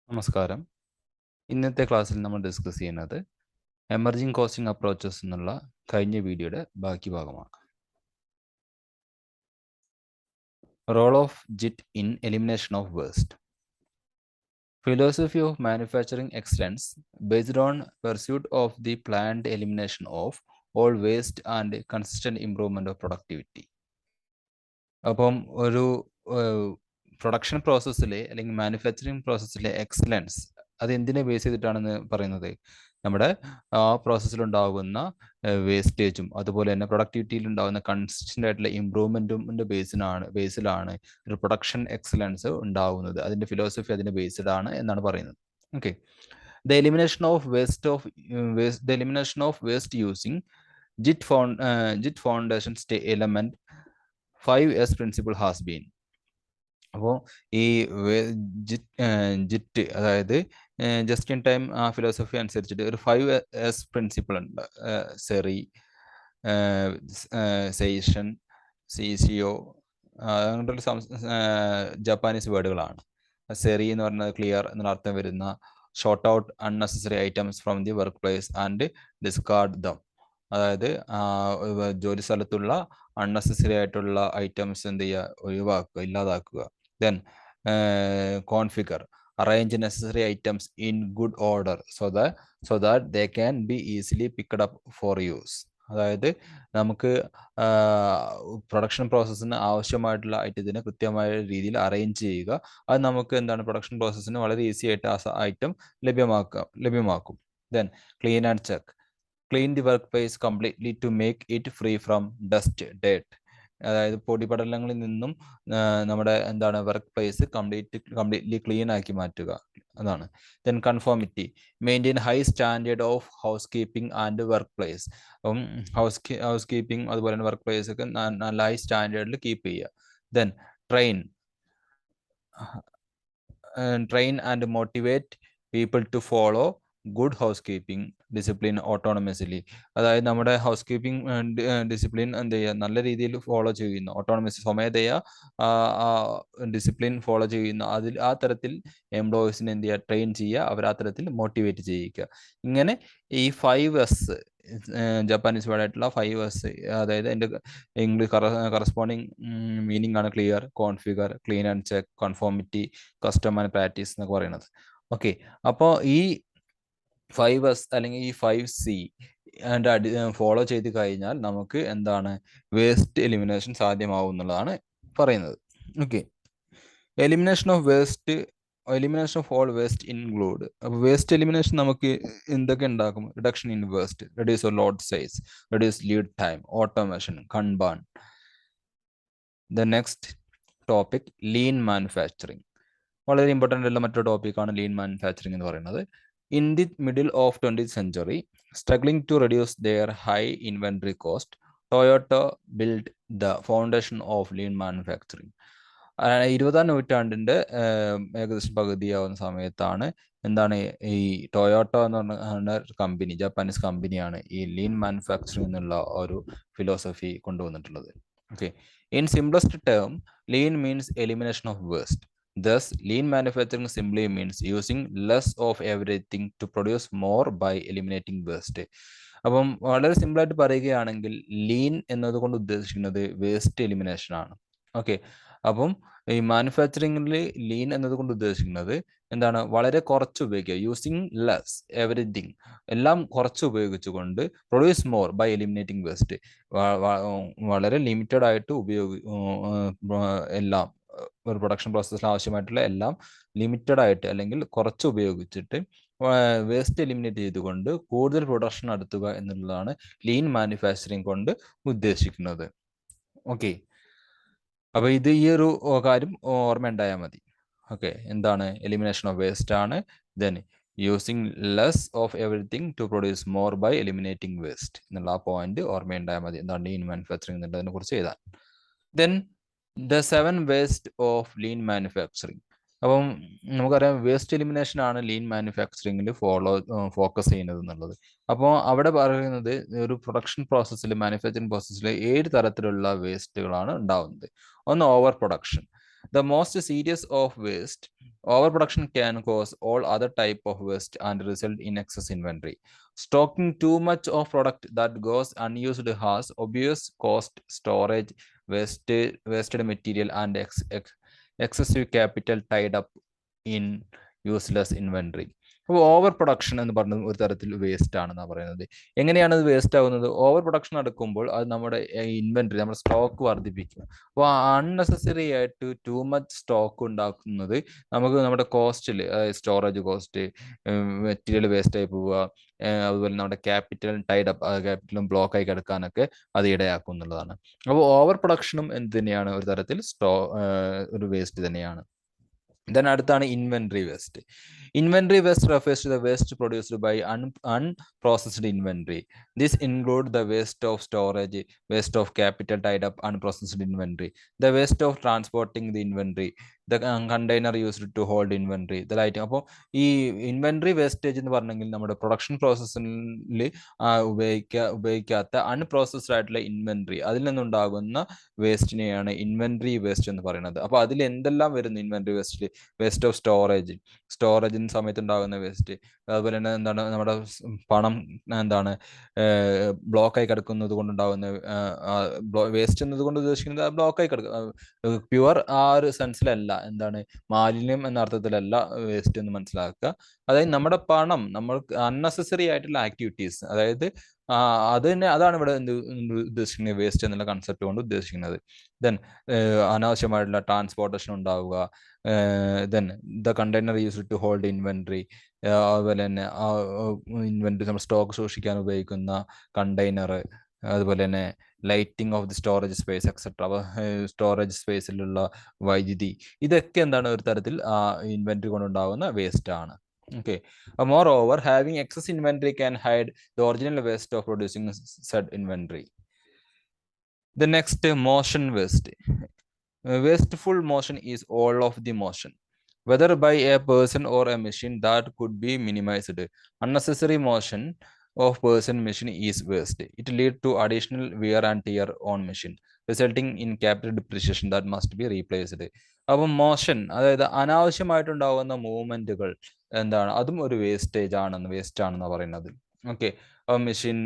നമസ്കാരം. ഇന്നത്തെ ക്ലാസ്സിൽ നമ്മൾ ഡിസ്കസ് ചെയ്യുന്നത് എമർജിംഗ് കോസ്റ്റിംഗ് അപ്രോച്ചസ് എന്നുള്ള കഴിഞ്ഞ വീഡിയോയുടെ ബാക്കി ഭാഗമാണ്. Role of JIT in elimination of waste. Philosophy of manufacturing excellence based on pursuit of the planned elimination of all waste and consistent improvement of productivity. അപ്പം ഒരു പ്രൊഡക്ഷൻ പ്രോസസ്സിലെ അല്ലെങ്കിൽ manufacturing പ്രോസസ്സിലെ excellence അത് എന്തിനെ ബേസ് ചെയ്തിട്ടാണെന്ന് പറയുന്നത് നമ്മുടെ ആ പ്രോസസ്സിലുണ്ടാകുന്ന വേസ്റ്റേജും അതുപോലെ തന്നെ പ്രൊഡക്ടിവിറ്റിയിൽ ഉണ്ടാകുന്ന കൺസിസ്റ്റൻ്റ് ആയിട്ടുള്ള ഇമ്പ്രൂവ്മെൻറ്റും ബേസിലാണ് ഒരു പ്രൊഡക്ഷൻ എക്സലൻസ് ഉണ്ടാകുന്നത്. അതിൻ്റെ ഫിലോസഫി അതിൻ്റെ ബേസ്ഡ് ആണ് എന്നാണ് പറയുന്നത്. Okay, the elimination of waste using JIT foundation element 5S principle has been. അപ്പോൾ ഈ ജിറ്റ് അതായത് ജസ്റ്റ് ഇൻ ടൈം ആ ഫിലോസഫി അനുസരിച്ചിട്ട് ഒരു 5S പ്രിൻസിപ്പിൾ ഉണ്ട്. സെറി, സെയ്ഷൻ, CCO അങ്ങനത്തെ ജപ്പാനീസ് വേർഡുകളാണ്. സെറി എന്ന് പറയുന്നത് ക്ലിയർ എന്നുള്ള അർത്ഥം വരുന്ന short out unnecessary items from the work place and discard dum. അതായത് ജോലി സ്ഥലത്തുള്ള അൺനെസസറി ആയിട്ടുള്ള ഐറ്റംസ് എന്ത് ചെയ്യുക, ഒഴിവാക്കുക, ഇല്ലാതാക്കുക. Then configure, arrange necessary items in good order so that they can be easily picked up four use. അതായത് നമുക്ക് പ്രൊഡക്ഷൻ പ്രോസസ്സിന് ആവശ്യമായിട്ടുള്ള ഐറ്റത്തിനെ കൃത്യമായ രീതിയിൽ അറേഞ്ച് ചെയ്യുക. അത് നമുക്ക് എന്താണ് പ്രൊഡക്ഷൻ പ്രോസസ്സിന് വളരെ ഈസി ആയിട്ട് ആ ഐറ്റം ലഭ്യമാക്കും. Then clean and check, clean the workplace completely to make it free from dust, dirt. അതായത് പൊടിപടലങ്ങളിൽ നിന്നും നമ്മുടെ എന്താണ് വർക്ക് പ്ലേസ് കംപ്ലീറ്റ്ലി ക്ലീൻ ആക്കി മാറ്റുക അതാണ്. Then conformity, maintain high standard of housekeeping and workplace. അപ്പം housekeeping അതുപോലെ തന്നെ വർക്ക് പ്ലേസ് ഒക്കെ നല്ല ഹൈ സ്റ്റാൻഡേർഡിൽ കീപ്പ് ചെയ്യുക. Then train and motivate people to follow good housekeeping discipline autonomously. അതായത് നമ്മുടെ ഹൗസ് കീപ്പിംഗ് ഡിസിപ്ലിൻ എന്ത് ചെയ്യുക, നല്ല രീതിയിൽ ഫോളോ ചെയ്യുന്നു, ഓട്ടോണമസ് സ്വമേധയാ ഡിസിപ്ലിൻ ഫോളോ ചെയ്യുന്നു. ആ തരത്തിൽ എംപ്ലോയീസിനെ എന്ത് ചെയ്യുക, ട്രെയിൻ ചെയ്യുക, അവർ ആ തരത്തിൽ മോട്ടിവേറ്റ് ചെയ്യിക്കുക. ഇങ്ങനെ ഈ 5S ജപ്പാനീസ് വേർഡായിട്ടുള്ള 5S, അതായത് എൻ്റെ ഇംഗ്ലീഷ് കറസ്പോണ്ടിങ് മീനിങ് ആണ് clear, configure, clean and check, conformity, custom and practice എന്നൊക്കെ പറയുന്നത്. ഓക്കെ, അപ്പോൾ ഈ 5S അല്ലെങ്കിൽ ഈ 5C ഫോളോ ചെയ്ത് കഴിഞ്ഞാൽ നമുക്ക് എന്താണ് വേസ്റ്റ് എലിമിനേഷൻ സാധ്യമാവും എന്നുള്ളതാണ് പറയുന്നത്. Okay, elimination of all waste include. അപ്പോൾ വേസ്റ്റ് എലിമിനേഷൻ നമുക്ക് എന്തൊക്കെ ഉണ്ടാക്കും? Reduction in waste, reduce load size, reduce lead time, automation, kanban. The next topic lean manufacturing. വളരെ ഇമ്പോർട്ടൻ്റ് ആയിട്ടുള്ള മറ്റൊരു ടോപ്പിക്കാണ് ലീൻ മാനുഫാക്ചറിങ് എന്ന് പറയുന്നത്. In the middle of 20th century, struggling to reduce their high inventory cost, Toyota built the foundation of lean manufacturing. 20ാം നൂറ്റാണ്ടിൻ്റെ ഏകദേശം പകുതിയാവുന്ന സമയത്താണ് എന്താണ് ഈ ടൊയോട്ട എന്ന് പറഞ്ഞ കമ്പനി, ജപ്പാനീസ് കമ്പനിയാണ് ഈ ലീൻ മാനുഫാക്ചറിങ് എന്നുള്ള ഒരു ഫിലോസഫി കൊണ്ടുവന്നിട്ടുള്ളത്. Okay, in simplest term lean means elimination of waste. Thus, lean manufacturing simply means using less of everything to produce more by eliminating waste. അപ്പം വളരെ സിമ്പിളായിട്ട് പറയുകയാണെങ്കിൽ ലീൻ എന്നതുകൊണ്ട് ഉദ്ദേശിക്കുന്നത് വേസ്റ്റ് എലിമിനേഷൻ ആണ്. ഓക്കെ, അപ്പം ഈ മാനുഫാക്ചറിങ്ങിൽ ലീൻ എന്നതുകൊണ്ട് ഉദ്ദേശിക്കുന്നത് എന്താണ്? വളരെ കുറച്ച് ഉപയോഗിക്കുക, യൂസിങ് ലെസ് എവറിത്തിങ്, എല്ലാം കുറച്ച് ഉപയോഗിച്ചുകൊണ്ട് produce more by eliminating waste. വളരെ ലിമിറ്റഡ് ആയിട്ട് എല്ലാം ഒരു പ്രൊഡക്ഷൻ പ്രോസസ്സിൽ ആവശ്യമായിട്ടുള്ള എല്ലാം ലിമിറ്റഡ് ആയിട്ട് അല്ലെങ്കിൽ കുറച്ച് ഉപയോഗിച്ചിട്ട് വേസ്റ്റ് എലിമിനേറ്റ് ചെയ്തുകൊണ്ട് കൂടുതൽ പ്രൊഡക്ഷൻ നടത്തുക എന്നുള്ളതാണ് ലീൻ മാനുഫാക്ചറിങ് കൊണ്ട് ഉദ്ദേശിക്കുന്നത്. ഓക്കെ, അപ്പോൾ ഇത് ഈ ഒരു കാര്യം ഓർമ്മ ഉണ്ടായാൽ മതി. ഓക്കെ, എന്താണ്? എലിമിനേഷൻ ഓഫ് വേസ്റ്റ് ആണ്. Then using less of everything to produce more by eliminating waste എന്നുള്ള ആ പോയിന്റ് ഓർമ്മയുണ്ടായാൽ മതി. എന്താണ് ലീൻ മാനുഫാക്ചറിങ് എന്നുള്ളതിനെ കുറിച്ച് എഴുതാൻ. Then the 7 waste of lean manufacturing. അപ്പം നമുക്കറിയാം വേസ്റ്റ് എലിമിനേഷൻ ആണ് ലീൻ മാനുഫാക്ചറിങ്ങിൽ ഫോക്കസ് ചെയ്യുന്നത് എന്നുള്ളത്. അപ്പോൾ അവിടെ പറയുന്നത് ഒരു പ്രൊഡക്ഷൻ പ്രോസസ്സിൽ, മാനുഫാക്ചറിങ് പ്രോസസ്സിൽ 7 തരത്തിലുള്ള വേസ്റ്റുകളാണ് ഉണ്ടാവുന്നത്. ഒന്ന്, over production. The most serious of waste Overproduction can cause all other type of waste and result in excess inventory. Stocking too much of product that goes unused has obvious cost, storage, wasted material, and excessive capital tied up in useless inventory. അപ്പോൾ over production എന്ന് പറഞ്ഞത് ഒരു തരത്തിൽ waste ആണെന്നാണ് പറയുന്നത്. എങ്ങനെയാണ് അത് waste ആകുന്നത്? ഓവർ പ്രൊഡക്ഷൻ നടക്കുമ്പോൾ അത് നമ്മുടെ ഇൻവെന്ററി, നമ്മുടെ സ്റ്റോക്ക് വർദ്ധിപ്പിക്കും. അപ്പോൾ അൺനെസസറി ആയിട്ട് ടു മച്ച് സ്റ്റോക്ക് ഉണ്ടാക്കുന്നത് നമുക്ക് നമ്മുടെ കോസ്റ്റിൽ, സ്റ്റോറേജ് കോസ്റ്റ്, മെറ്റീരിയൽ വേസ്റ്റ് ആയി പോവുക, അതുപോലെ നമ്മുടെ ക്യാപിറ്റൽ ടൈഡ് അപ്പ്, ക്യാപിറ്റലും ബ്ലോക്ക് ആയി കിടക്കാനൊക്കെ അത് ഇടയാക്കും എന്നുള്ളതാണ്. അപ്പോൾ ഓവർ പ്രൊഡക്ഷനും എന്ത് തന്നെയാണ്? ഒരു തരത്തിൽ ഒരു വേസ്റ്റ് തന്നെയാണ്. Then അടുത്താണ് inventory waste. Inventory waste refers to the waste produced by unprocessed inventory. This includes the waste of storage, waste of capital tied up unprocessed inventory, the waste of transporting the inventory, the container used to hold inventory, the lighting. അപ്പോൾ ഈ inventory wastage എന്ന് പറഞ്ഞെങ്കിൽ നമ്മുടെ production പ്രോസസ്സിൽ ഉപയോഗിക്കാത്ത unprocessed ആയിട്ടുള്ള inventory, അതിൽ നിന്നുണ്ടാകുന്ന വേസ്റ്റിനെയാണ് ഇൻവെന്ററി വേസ്റ്റ് എന്ന് പറയുന്നത്. അപ്പോൾ അതിൽ എന്തെല്ലാം വരുന്നു ഇൻവെന്ററി വേസ്റ്റിൽ? വേസ്റ്റ് ഓഫ് സ്റ്റോറേജിന് സമയത്ത് ഉണ്ടാകുന്ന വേസ്റ്റ്, അതുപോലെ തന്നെ എന്താണ് നമ്മുടെ പണം എന്താണ് ബ്ലോക്കായി കിടക്കുന്നത് കൊണ്ടുണ്ടാകുന്ന വേസ്റ്റ് എന്നതുകൊണ്ട് ഉദ്ദേശിക്കുന്നത് ബ്ലോക്കായി കിടക്കുക, പ്യുവർ ആ ഒരു സെൻസിലല്ല, എന്താണ് മാലിന്യം എന്ന അർത്ഥത്തിലല്ല വേസ്റ്റ് എന്ന് മനസ്സിലാക്കുക. അതായത് നമ്മുടെ പണം, നമ്മൾക്ക് അൺനെസസറി ആയിട്ടുള്ള ആക്ടിവിറ്റീസ്, അതായത് അതാണ് ഇവിടെ ഉദ്ദേശിക്കുന്നത് വേസ്റ്റ് എന്നുള്ള കൺസെപ്റ്റ് കൊണ്ട് ഉദ്ദേശിക്കുന്നത്. ദെൻ അനാവശ്യമായിട്ടുള്ള ട്രാൻസ്പോർട്ടേഷൻ ഉണ്ടാവുക, then the container used to hold inventory, അതുപോലെ തന്നെ ഇൻവെന്ററി നമ്മൾ സ്റ്റോക്ക് സൂക്ഷിക്കാൻ ഉപയോഗിക്കുന്ന കണ്ടെയ്നർ, അതുപോലെ തന്നെ lighting of the storage space etcetera. അപ്പോൾ സ്റ്റോറേജ് സ്പേസിലുള്ള വൈദ്യുതി, ഇതൊക്കെ എന്താണ് ഒരു തരത്തിൽ ഇൻവെന്ററി കൊണ്ടുണ്ടാകുന്ന വേസ്റ്റ് ആണ്. Okay. Moreover, having excess inventory can hide the original waste of producing said inventory. The next, motion waste. Wasteful motion is all of the motion, whether by a person or a machine, that could be minimized. Unnecessary motion of person machine is waste. It leads to additional wear and tear on machine, resulting in capital depreciation that must be replaced. അപ്പം motion, അതായത് അനാവശ്യമായിട്ടുണ്ടാകുന്ന മൂവ്മെന്റുകൾ എന്താണ്, അതും ഒരു waste ആണെന്ന് പറയുന്നത്. Okay. Machine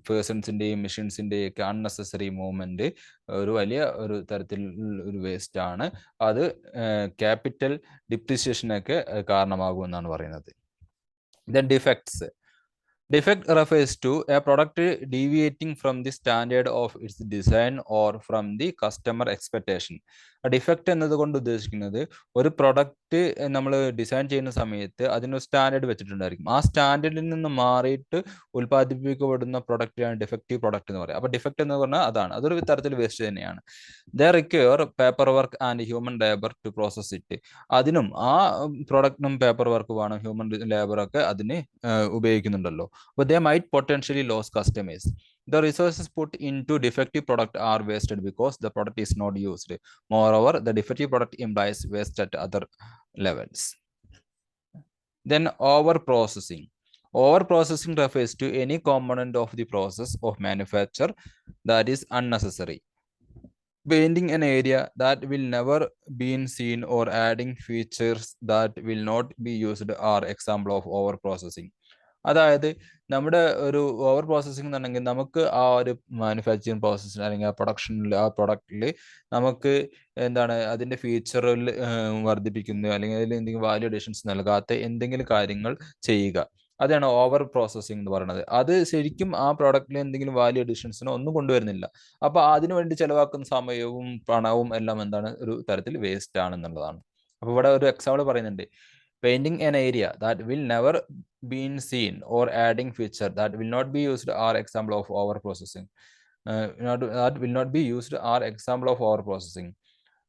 പേഴ്സൺസിൻ്റെയും മെഷീൻസിൻ്റെയും ഒക്കെ unnecessary movement ഒരു വലിയ ഒരു തരത്തിൽ ഒരു വേസ്റ്റ് ആണ്. അത് ക്യാപിറ്റൽ ഡിപ്രിസിയേഷനൊക്കെ കാരണമാകുമെന്നാണ് പറയുന്നത്. Then defects. Defect refers to a product deviating from the standard of its design or from the customer expectation. Defect എന്നതുകൊണ്ട് ഉദ്ദേശിക്കുന്നത് ഒരു പ്രൊഡക്റ്റ് നമ്മൾ ഡിസൈൻ ചെയ്യുന്ന സമയത്ത് അതിനൊരു സ്റ്റാൻഡേർഡ് വെച്ചിട്ടുണ്ടായിരിക്കും. ആ സ്റ്റാൻഡേർഡിൽ നിന്ന് മാറിയിട്ട് ഉൽപ്പാദിപ്പിക്കപ്പെടുന്ന പ്രൊഡക്റ്റാണ് ഡിഫക്റ്റീവ് പ്രൊഡക്റ്റ് എന്ന് പറയുക. അപ്പോൾ ഡിഫക്റ്റ് എന്ന് പറഞ്ഞാൽ അതൊരു തരത്തിൽ വേസ്റ്റ് തന്നെയാണ്. They require paper work and human labour to process it. അതിനും ആ പ്രൊഡക്റ്റിനും പേപ്പർ വർക്ക് വേണം, ഹ്യൂമൻ ലേബറൊക്കെ അതിന് ഉപയോഗിക്കുന്നുണ്ടല്ലോ. But they might potentially lose customers. The resources put into defective product are wasted because the product is not used. Moreover, the defective product implies waste at other levels. Then over-processing. Over-processing refers to any component of the process of manufacture that is unnecessary. Painting an area that will never be seen or adding features that will not be used are example of over-processing. അതായത് നമ്മുടെ ഒരു over processing എന്നുണ്ടെങ്കിൽ നമുക്ക് ആ ഒരു manufacturing പ്രോസസ്സിൽ അല്ലെങ്കിൽ ആ പ്രൊഡക്ഷനിൽ, ആ പ്രൊഡക്റ്റിൽ നമുക്ക് എന്താണ് അതിൻ്റെ ഫീച്ചറിൽ വർദ്ധിപ്പിക്കുന്നത് അല്ലെങ്കിൽ അതിൽ എന്തെങ്കിലും വാല്യൂ അഡീഷൻസ് നൽകാത്ത എന്തെങ്കിലും കാര്യങ്ങൾ ചെയ്യുക, അതാണ് ഓവർ പ്രോസസ്സിംഗ് എന്ന് പറയുന്നത്. അത് ശരിക്കും ആ പ്രോഡക്റ്റിൽ എന്തെങ്കിലും വാല്യൂ അഡീഷൻസിനോ ഒന്നും കൊണ്ടുവരുന്നില്ല. അപ്പോൾ അതിനു വേണ്ടി ചെലവാക്കുന്ന സമയവും പണവും എല്ലാം എന്താണ് ഒരു തരത്തിൽ വേസ്റ്റ് ആണെന്നുള്ളതാണ്. അപ്പോൾ ഇവിടെ ഒരു എക്സാമ്പിൾ പറയുന്നുണ്ട്. Painting an area that will never be seen or adding feature that will not be used are example of over processing. That will not be used are example of over processing.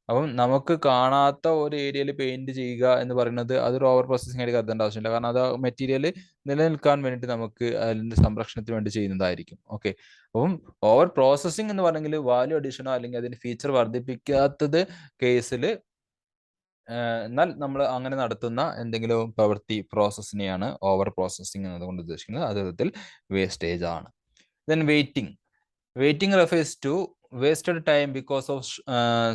അപ്പം നമുക്ക് കാണാത്ത ഒരു ഏരിയയിൽ paint ചെയ്യുക എന്ന് പറയുന്നത് അതൊരു over processing ആയിട്ട് കരുതേണ്ട ആവശ്യമില്ല. കാരണം അത് മെറ്റീരിയൽ നിലനിൽക്കാൻ വേണ്ടിയിട്ട് നമുക്ക് അതിൻ്റെ സംരക്ഷണത്തിന് വേണ്ടി ചെയ്യുന്നതായിരിക്കും. ഓക്കെ. അപ്പം ഓവർ പ്രോസസ്സിംഗ് എന്ന് പറഞ്ഞെങ്കിൽ വാല്യൂ അഡീഷനോ അല്ലെങ്കിൽ അതിൻ്റെ ഫീച്ചർ വർദ്ധിപ്പിക്കാത്തത് കേസിൽ, എന്നാൽ നമ്മൾ അങ്ങനെ നടത്തുന്ന എന്തെങ്കിലും പ്രവൃത്തി പ്രോസസ്സിനെയാണ് ഓവർ പ്രോസസ്സിംഗ് എന്നതുകൊണ്ട് ഉദ്ദേശിക്കുന്നത്. അത് വിധത്തിൽ വേസ്റ്റേജ് ആണ്. Then waiting. Waiting refers to wasted time because of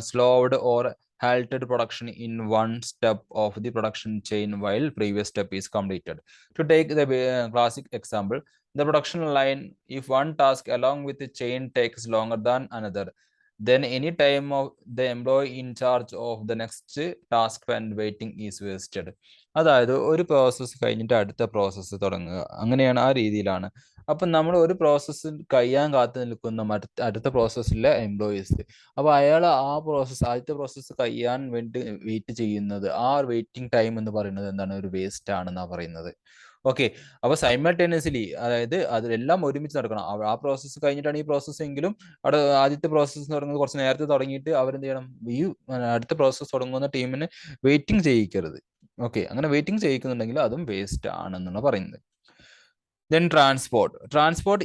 slowed or halted production in one step of the production chain while previous step is completed. To take the classic example, the production line, if one task along with the chain takes longer than another, then any time of the employee in charge of the next task and waiting is wasted. അതായത് ഒരു process കഴിഞ്ഞിട്ട് അടുത്ത process തുടങ്ങുക, അങ്ങനെയാണ്, ആ രീതിയിലാണ്. അപ്പം നമ്മൾ ഒരു പ്രോസസ്സ് കഴിയാൻ കാത്തു നിൽക്കുന്ന അടുത്ത പ്രോസസ്സിലെ എംപ്ലോയീസ്, അപ്പോൾ അയാൾ ആ പ്രോസസ്സ്, ആദ്യത്തെ പ്രോസസ്സ് കഴിയാൻ വേണ്ടി വെയിറ്റ് ചെയ്യുന്നത്, ആ വെയിറ്റിംഗ് ടൈം എന്ന് പറയുന്നത് എന്താണ്, ഒരു വേസ്റ്റ് ആണെന്നാണ് പറയുന്നത്. ഓക്കെ, അപ്പോൾ സൈമൾട്ടേനിയസ്ലി, അതായത് അതിലെല്ലാം ഒരുമിച്ച് നടക്കണം. ആ പ്രോസസ്സ് കഴിഞ്ഞിട്ടാണ് ഈ പ്രോസസ്സ് എങ്കിലും അവിടെ ആദ്യത്തെ പ്രോസസ്സ് തുടങ്ങുന്നത് കുറച്ച് നേരത്തെ തുടങ്ങിയിട്ട് അവരെന്ത് ചെയ്യണം, ഈ അടുത്ത പ്രോസസ്സ് തുടങ്ങുന്ന ടീമിന് വെയിറ്റിംഗ് ചെയ്യിക്കരുത്. ഓക്കെ, അങ്ങനെ വെയിറ്റിംഗ് ചെയ്യിക്കുന്നുണ്ടെങ്കിൽ അതും വേസ്റ്റ് ആണെന്നാണ് പറയുന്നത്. Then transport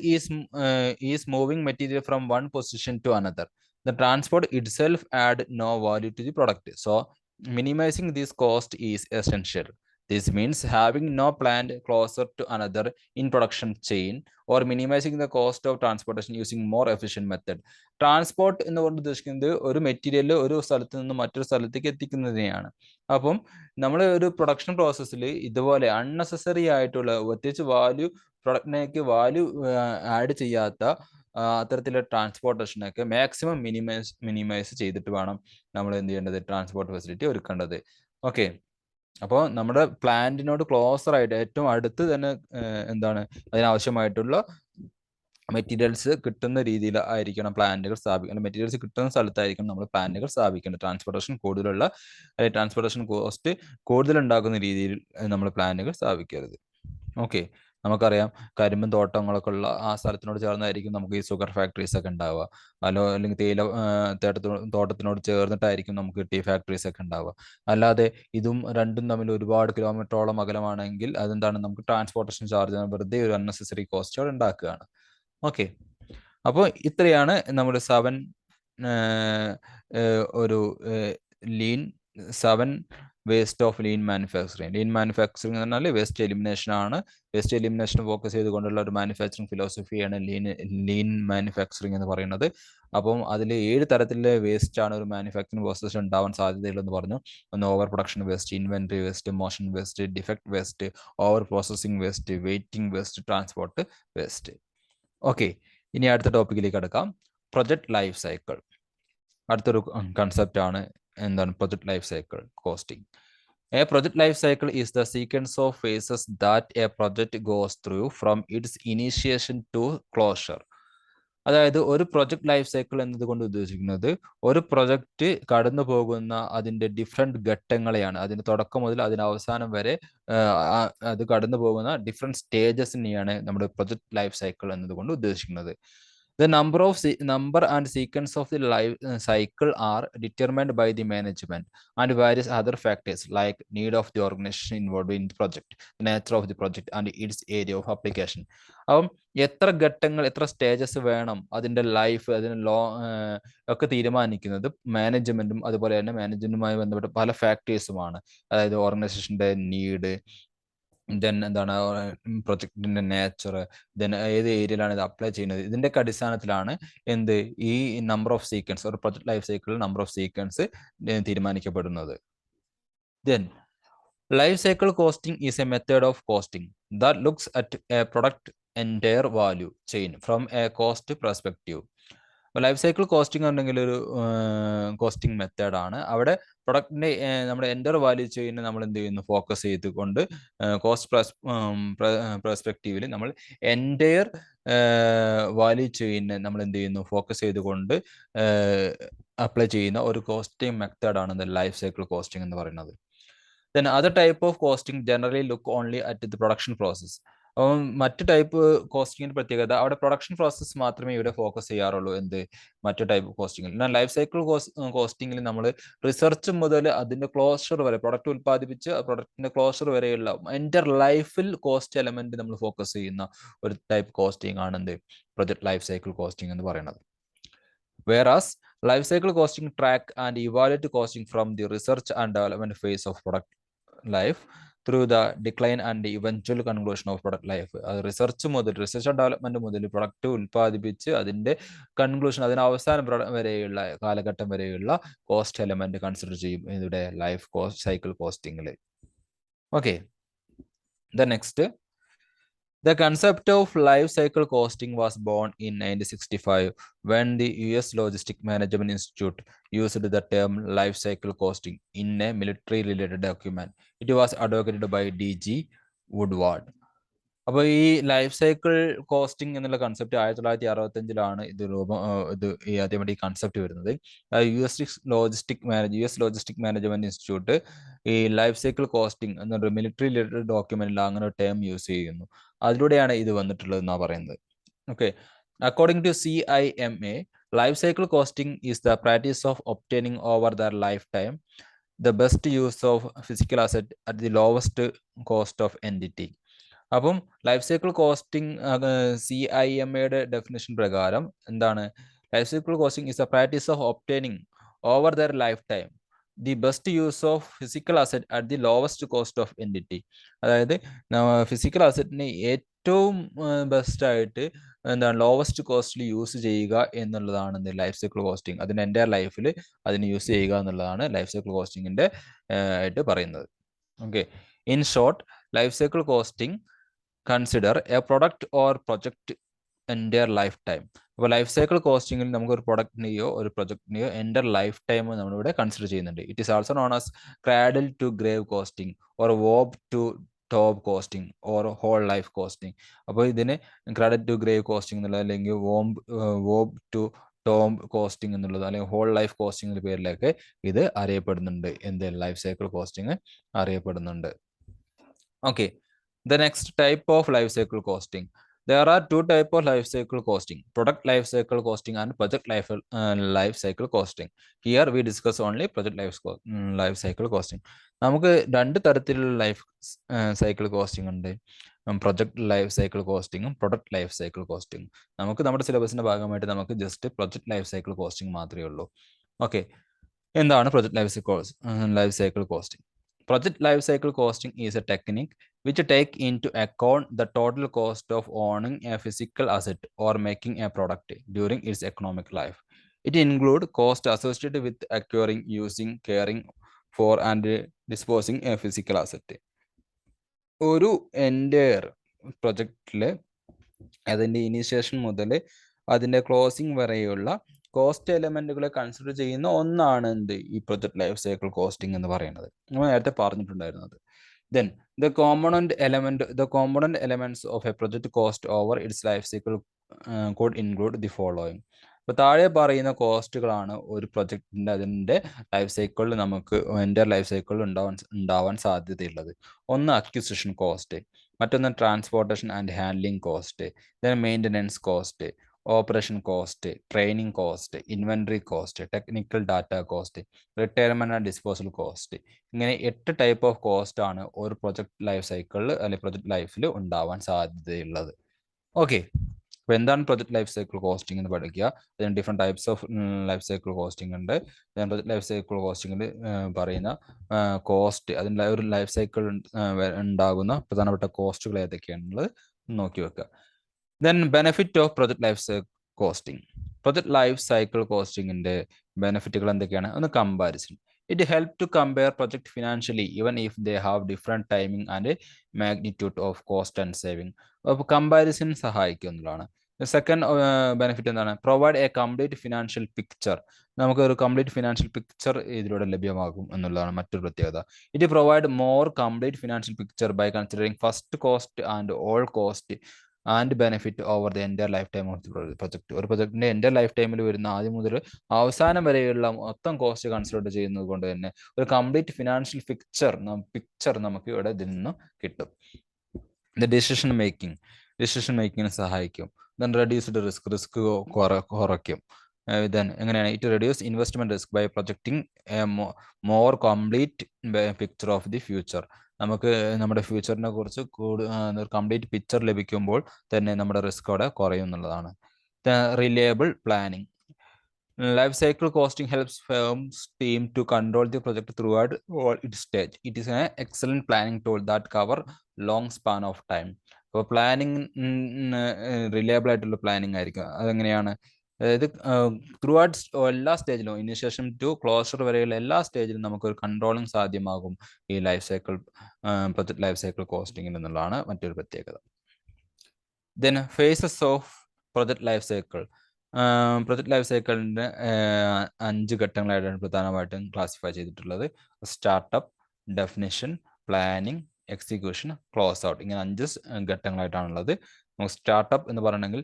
is moving material from one position to another. The transport itself add no value to the product, so minimizing this cost is essential. This means having no plant closer to another in production chain, or minimizing the cost of transportation using more efficient method. Transport എന്നുകൊണ്ട് ഉദ്ദേശിക്കുന്നത് ഒരു material ഒരു സ്ഥലത്ത് നിന്ന് മറ്റൊരു സ്ഥലത്തേക്ക് എത്തിക്കുന്നതിനെയാണ്. അപ്പം നമ്മൾ ഒരു പ്രൊഡക്ഷൻ പ്രോസസ്സിൽ ഇതുപോലെ അൺനെസസറി ആയിട്ടുള്ള, പ്രത്യേകിച്ച് പ്രൊഡക്റ്റിനേക്ക് വാല്യൂ ആഡ് ചെയ്യാത്ത അത്തരത്തിലുള്ള ട്രാൻസ്പോർട്ടേഷനൊക്കെ മാക്സിമം മിനിമൈസ് ചെയ്തിട്ട് വേണം നമ്മൾ എന്ത് ചെയ്യേണ്ടത്, ട്രാൻസ്പോർട്ട് ഫെസിലിറ്റി ഒരുക്കേണ്ടത്. ഓക്കെ, അപ്പോൾ നമ്മുടെ പ്ലാന്റിനോട് ക്ലോസർ ആയിട്ട്, ഏറ്റവും അടുത്ത് തന്നെ എന്താണ് അതിനാവശ്യമായിട്ടുള്ള മെറ്റീരിയൽസ് കിട്ടുന്ന രീതിയിൽ ആയിരിക്കണം പ്ലാന്റുകൾ സ്ഥാപിക്കേണ്ടത്. മെറ്റീരിയൽസ് കിട്ടുന്ന സ്ഥലത്തായിരിക്കണം നമ്മൾ പ്ലാന്റുകൾ സ്ഥാപിക്കേണ്ടത്. ട്രാൻസ്പോർട്ടേഷൻ ട്രാൻസ്പോർട്ടേഷൻ കോസ്റ്റ് കൂടുതൽ ഉണ്ടാക്കുന്ന രീതിയിൽ നമ്മൾ പ്ലാന്റുകൾ സ്ഥാപിക്കരുത്. ഓക്കെ, നമുക്കറിയാം കരിമ്പൻ തോട്ടങ്ങളൊക്കെ ഉള്ള ആ സ്ഥലത്തിനോട് ചേർന്നായിരിക്കും നമുക്ക് ഈ ഷുഗർ ഫാക്ടറീസ് ഒക്കെ ഉണ്ടാവുക. അല്ലെങ്കിൽ തേയില തോട്ടത്തിനോട് ചേർന്നിട്ടായിരിക്കും നമുക്ക് ടീ ഫാക്ടറീസ് ഒക്കെ ഉണ്ടാവുക. അല്ലാതെ ഇതും രണ്ടും തമ്മിൽ ഒരുപാട് കിലോമീറ്ററോളം അകലമാണെങ്കിൽ അതെന്താണ്, നമുക്ക് ട്രാൻസ്പോർട്ടേഷൻ ചാർജ് വെറുതെ ഒരു അൺനെസസറി കോസ്റ്റുകൾ ഉണ്ടാക്കുകയാണ്. ഓക്കെ, അപ്പോൾ ഇത്രയാണ് നമ്മുടെ 7 ഒരു seven waste of lean manufacturing. Lean manufacturing എന്ന് പറഞ്ഞാൽ വേസ്റ്റ് എലിമിനേഷൻ ആണ്. വേസ്റ്റ് എലിമിനേഷൻ ഫോക്കസ് ചെയ്തുകൊണ്ടുള്ള ഒരു മാനുഫാക്ചറിങ് ഫിലോസഫിയാണ് ലീൻ മാനുഫാക്ചറിങ് എന്ന് പറയുന്നത്. അപ്പം അതിൽ 7 തരത്തിലെ വേസ്റ്റ് ആണ് ഒരു മാനുഫാക്ചറിങ് പ്രോസസ് ഉണ്ടാവാൻ സാധ്യതയുള്ളതെന്ന് പറഞ്ഞു. ഒന്ന് over production waste, inventory waste, motion waste, defect waste, over processing waste, waiting waste, transport waste. Okay, ഇനി അടുത്ത ടോപ്പിക്കിലേക്ക് കടക്കാം. പ്രൊജക്ട് ലൈഫ് സൈക്കിൾ അടുത്തൊരു കൺസെപ്റ്റ് ആണ്. എന്താണ് project life cycle costing? A project life cycle is the sequence of phases that a project goes through from its initiation to closure. അതായത് ഒരു project life cycle എന്നതുകൊണ്ട് ഉദ്ദേശിക്കുന്നത് ഒരു പ്രൊജക്റ്റ് കടന്നു പോകുന്ന അതിൻ്റെ ഡിഫറെൻറ്റ് ഘട്ടങ്ങളെയാണ്. അതിന് തുടക്കം മുതൽ അതിന് അവസാനം വരെ അത് കടന്നു പോകുന്ന ഡിഫറെൻറ്റ് സ്റ്റേജസിനെയാണ് നമ്മുടെ പ്രൊജക്ട് ലൈഫ് സൈക്കിൾ എന്നതുകൊണ്ട് ഉദ്ദേശിക്കുന്നത്. The number and sequence of the life cycle are determined by the management and various other factors like need of the organization involved in the project, the nature of the project and its area of application. അപ്പം എത്ര ഘട്ടങ്ങൾ, എത്ര stages വേണം, അതിൻ്റെ life, അതിന് ഒക്കെ തീരുമാനിക്കുന്നത് മാനേജ്മെന്റും അതുപോലെ തന്നെ മാനേജ്മെന്റുമായി ബന്ധപ്പെട്ട പല ഫാക്ടേഴ്സുമാണ്. അതായത് ഓർഗനൈസേഷൻ്റെ നീഡ്, ദെൻ എന്താണ് പ്രൊജക്റ്റിന്റെ നേച്ചർ, ദെൻ ഏത് ഏരിയയിലാണ് ഇത് അപ്ലൈ ചെയ്യുന്നത്, ഇതിൻ്റെയൊക്കെ അടിസ്ഥാനത്തിലാണ് ഈ നമ്പർ ഓഫ് സീക്വൻസ്, ഒരു പ്രൊജക്ട് ലൈഫ് സൈക്കിളിൽ നമ്പർ ഓഫ് സീക്വൻസ് തീരുമാനിക്കപ്പെടുന്നത്. Then life cycle costing is a method of costing that looks at a product entire value chain from a cost perspective. Life cycle costing ഉണ്ടെങ്കിൽ ഒരു costing മെത്തേഡാണ്. അവിടെ പ്രൊഡക്റ്റിന്റെ നമ്മുടെ enter value ചെയിനെ നമ്മൾ എന്ത് ചെയ്യുന്നു, ഫോക്കസ് ചെയ്തുകൊണ്ട് കോസ്റ്റ് പെർസ്പെക്റ്റീവിൽ നമ്മൾ എൻ്റയർ വാല്യൂ ചെയിനെ നമ്മൾ എന്ത് ചെയ്യുന്നു, ഫോക്കസ് ചെയ്തുകൊണ്ട് അപ്ലൈ ചെയ്യുന്ന ഒരു കോസ്റ്റിംഗ് മെത്തേഡാണ് ലൈഫ് സൈക്കിൾ കോസ്റ്റിംഗ് എന്ന് പറയുന്നത്. Then other type of costing generally look only at the production process. മറ്റു ടൈപ്പ് കോസ്റ്റിങ്ങിന്റെ പ്രത്യേകത, അവിടെ പ്രൊഡക്ഷൻ പ്രോസസ്സ് മാത്രമേ ഇവിടെ ഫോക്കസ് ചെയ്യാറുള്ളൂ. മറ്റു ടൈപ്പ് കോസ്റ്റിങ്ങിൽ. എന്നാൽ ലൈഫ് സൈക്കിൾ കോസ്റ്റിങ്ങിൽ നമ്മൾ റിസർച്ച് മുതൽ അതിന്റെ ക്ലോഷർ വരെ, പ്രൊഡക്റ്റ് ഉൽപ്പാദിപ്പിച്ച് പ്രൊഡക്റ്റിന്റെ ക്ലോഷർ വരെയുള്ള എൻ്റർ ലൈഫിൽ കോസ്റ്റ് എലമെന്റ് നമ്മൾ ഫോക്കസ് ചെയ്യുന്ന ഒരു ടൈപ്പ് കോസ്റ്റിംഗ് ആണ് പ്രൊജക്ട് ലൈഫ് സൈക്കിൾ കോസ്റ്റിംഗ് എന്ന് പറയുന്നത്. Whereas life cycle costing track and evaluate costing from the research and development phase of product life. Through the decline and eventual conclusion of product life. അത് research and development മുതൽ product ഉൽപ്പാദിപ്പിച്ച് അതിന്റെ conclusion, അതിന് അവസാനം വരെയുള്ള കാലഘട്ടം വരെയുള്ള cost element consider ചെയ്യും ഇതിവിടെ ലൈഫ് കോസ്റ്റ് സൈക്കിൾ കോസ്റ്റിംഗിൽ. Okay, the next, the concept of life cycle costing was born in 1965 when the US Logistic Management Institute used the term life cycle costing in a military related document. It was advocated by D.G. Woodward. അപ്പോൾ ഈ life cycle costing എന്നുള്ള concept 1965 ഇത് ആദ്യമായിട്ട് ഈ concept വരുന്നത്. US logistic management institute ഈ life cycle costing എന്നൊരു military related ഡോക്യുമെന്റിൽ അങ്ങനെ ഒരു ടേം യൂസ് ചെയ്യുന്നു. അതിലൂടെയാണ് ഇത് വന്നിട്ടുള്ളത് എന്നാണ് പറയുന്നത്. Okay, according to CIMA, life cycle costing is the practice of obtaining over their lifetime the best use of physical asset at the lowest cost of entity. അപ്പം ലൈഫ് സൈക്കിൾ കോസ്റ്റിംഗ് CIMAയുടെ ഡെഫിനേഷൻ പ്രകാരം എന്താണ്? Life cycle costing is A practice of obtaining over their life time the best use of physical asset at the lowest cost of entity. അതായത് physical അസറ്റിനെ ഏറ്റവും ബെസ്റ്റായിട്ട് എന്താണ് lowest കോസ്റ്റിൽ use ചെയ്യുക എന്നുള്ളതാണ് life cycle costing. അതിന് എൻ്റെ ലൈഫിൽ അതിന് യൂസ് ചെയ്യുക എന്നുള്ളതാണ് ലൈഫ് സൈക്കിൾ കോസ്റ്റിങ്ങിൻ്റെ ആയിട്ട് പറയുന്നത്. Okay, in short, life cycle costing consider a product or project entire life time. അപ്പോൾ ലൈഫ് സൈക്കിൾ കോസ്റ്റിംഗിൽ നമുക്ക് ഒരു പ്രൊഡക്റ്റിനെയോ ഒരു പ്രൊജക്റ്റിനെയോ എൻ്റയർ ലൈഫ് ടൈം നമ്മളിവിടെ കൺസിഡർ ചെയ്യുന്നുണ്ട്. It is also known as cradle to grave costing or womb to tomb costing or whole life costing. അപ്പോൾ ഇതിന് ക്രാഡിൽ ടു ഗ്രേവ് കോസ്റ്റിംഗ് എന്നുള്ളത്, അല്ലെങ്കിൽ വോബ് ടു ടോം കോസ്റ്റിംഗ് എന്നുള്ളത്, അല്ലെങ്കിൽ ഹോൾ ലൈഫ് കോസ്റ്റിംഗ് പേരിലൊക്കെ ഇത് അറിയപ്പെടുന്നുണ്ട്. എന്ത് ലൈഫ് സൈക്കിൾ കോസ്റ്റിംഗ് അറിയപ്പെടുന്നുണ്ട്. Okay, the next type of life cycle costing. There are two types of life cycle costing: product life cycle costing and project life cycle costing. Here we discuss only project life cycle costing. നമുക്ക് രണ്ട് തരത്തിലുള്ള life cycle costing ഉണ്ട്. Project life cycle കോസ്റ്റിങ്ങും product life cycle costing. നമുക്ക് നമ്മുടെ സിലബസിന്റെ ഭാഗമായിട്ട് നമുക്ക് just project life cycle costing മാത്രമേ ഉള്ളൂ. ഓക്കെ, എന്താണ് project life cycle costing? Project life cycle costing is a technique which take into account the total cost of owning a physical asset or making a product during its economic life. It includes costs associated with acquiring, using, caring for and disposing a physical asset. ഒരു entire പ്രൊജക്റ്റിൽ അതിൻ്റെ initiation മുതൽ അതിൻ്റെ closing വരെയുള്ള cost എലമെന്റുകളെ consider ചെയ്യുന്ന ഒന്നാണ് ഈ project life cycle costing എന്ന് പറയുന്നത്. നമ്മൾ നേരത്തെ പറഞ്ഞിട്ടുണ്ടായിരുന്നത്. Then the component elements of a project cost over its life cycle could include the following. അപ്പോൾ താഴെ പറയുന്ന കോസ്റ്റുകളാണ് ഒരു പ്രൊജക്റ്റിൻ്റെ അതിൻ്റെ ലൈഫ് സൈക്കിളിൽ നമുക്ക് എൻ്റെ ലൈഫ് സൈക്കിളിൽ ഉണ്ടാവാൻ സാധ്യതയുള്ളത്. ഒന്ന് അക്വിസിഷൻ കോസ്റ്റ്, മറ്റൊന്ന് transportation and handling cost, then maintenance cost, operation cost, training cost, inventory cost, technical data cost, retirement and disposal cost. ഇങ്ങനെ 8 ടൈപ്പ് ഓഫ് കോസ്റ്റ് ആണ് ഒരു പ്രൊജക്ട് ലൈഫ് സൈക്കിളിൽ അല്ലെങ്കിൽ പ്രൊജക്ട് ലൈഫിൽ ഉണ്ടാവാൻ സാധ്യതയുള്ളത്. ഓക്കെ, അപ്പോൾ എന്താണ് പ്രൊജക്ട് ലൈഫ് സൈക്കിൾ കോസ്റ്റിംഗ് എന്ന് പഠിക്കുക. അതിന് different types of life cycle costing ഉണ്ട്. പ്രൊജക്ട് ലൈഫ് സൈക്കിൾ കോസ്റ്റിംഗിൽ പറയുന്ന കോസ്റ്റ്, അതിൻ്റെ ഒരു ലൈഫ് സൈക്കിൾ ഉണ്ടാകുന്ന പ്രധാനപ്പെട്ട കോസ്റ്റുകൾ ഏതൊക്കെയാണെന്നുള്ളത് നോക്കി വെക്കുക. Then benefit of project life cycle costing. Project life cycle costing ന്റെ ബെനിഫിറ്റുകൾ എന്തൊക്കെയാണ്? ഒന്ന് comparison. It help to compare project financially even if they have different timing and magnitude of cost and saving. അപ്പോൾ comparison സഹായിക്കും എന്നുള്ളതാണ്. Second benefit എന്താണ്? Provide a complete financial picture. നമുക്ക് ഒരു കംപ്ലീറ്റ് ഫിനാൻഷ്യൽ പിക്ചർ ഇതിലൂടെ ലഭ്യമാകും എന്നുള്ളതാണ് മറ്റൊരു പ്രത്യേകത. It provide more complete financial picture by considering first cost and all cost and benefit over the entire life time of the project. ഒരു പ്രൊജക്ടിൻ്റെ എൻ്റെ ലൈഫ് ടൈമിൽ വരുന്ന ആദ്യം മുതൽ അവസാനം വരെയുള്ള മൊത്തം കോസ്റ്റ് കൺസിഡർ ചെയ്യുന്നത് കൊണ്ട് തന്നെ ഒരു കംപ്ലീറ്റ് ഫിനാൻഷ്യൽ പിക്ചർ നമുക്ക് ഇവിടെ ഇതിൽ നിന്ന് കിട്ടും. ദ ഡിസിഷൻ മേക്കിങ്ങിന് സഹായിക്കും. ദെൻ റെഡ്യൂസ്ഡ് റിസ്ക് കുറയ്ക്കും. ദെൻ എങ്ങനെയാണ്? It reduce investment risk by projecting a more complete picture of the future. നമുക്ക് നമ്മുടെ ഫ്യൂച്ചറിനെ കുറിച്ച് കംപ്ലീറ്റ് പിക്ചർ ലഭിക്കുമ്പോൾ തന്നെ നമ്മുടെ റിസ്ക് അവിടെ കുറയും എന്നുള്ളതാണ്. Reliable planning. Life cycle costing helps firms team to control the project throughout all its stage. It is an excellent planning tool that cover long span of time. അപ്പോൾ planning reliable ആയിട്ടുള്ള planning ആയിരിക്കും. അതെങ്ങനെയാണ്? അതായത് through out എല്ലാ സ്റ്റേജിലും initiation to closer വരെയുള്ള എല്ലാ സ്റ്റേജിലും നമുക്കൊരു controlling സാധ്യമാകും ഈ life cycle project life cycle കോസ്റ്റിംഗിൽ എന്നുള്ളതാണ് മറ്റൊരു പ്രത്യേകത. Then phases of project life cycle. Project life സൈക്കിളിൻ്റെ 5 ഘട്ടങ്ങളായിട്ടാണ് പ്രധാനമായിട്ടും ക്ലാസിഫൈ ചെയ്തിട്ടുള്ളത്. Startup, definition, planning, execution, close out. ഇങ്ങനെ 5 ഘട്ടങ്ങളായിട്ടാണുള്ളത്. നമുക്ക് സ്റ്റാർട്ടപ്പ് എന്ന് പറയണമെങ്കിൽ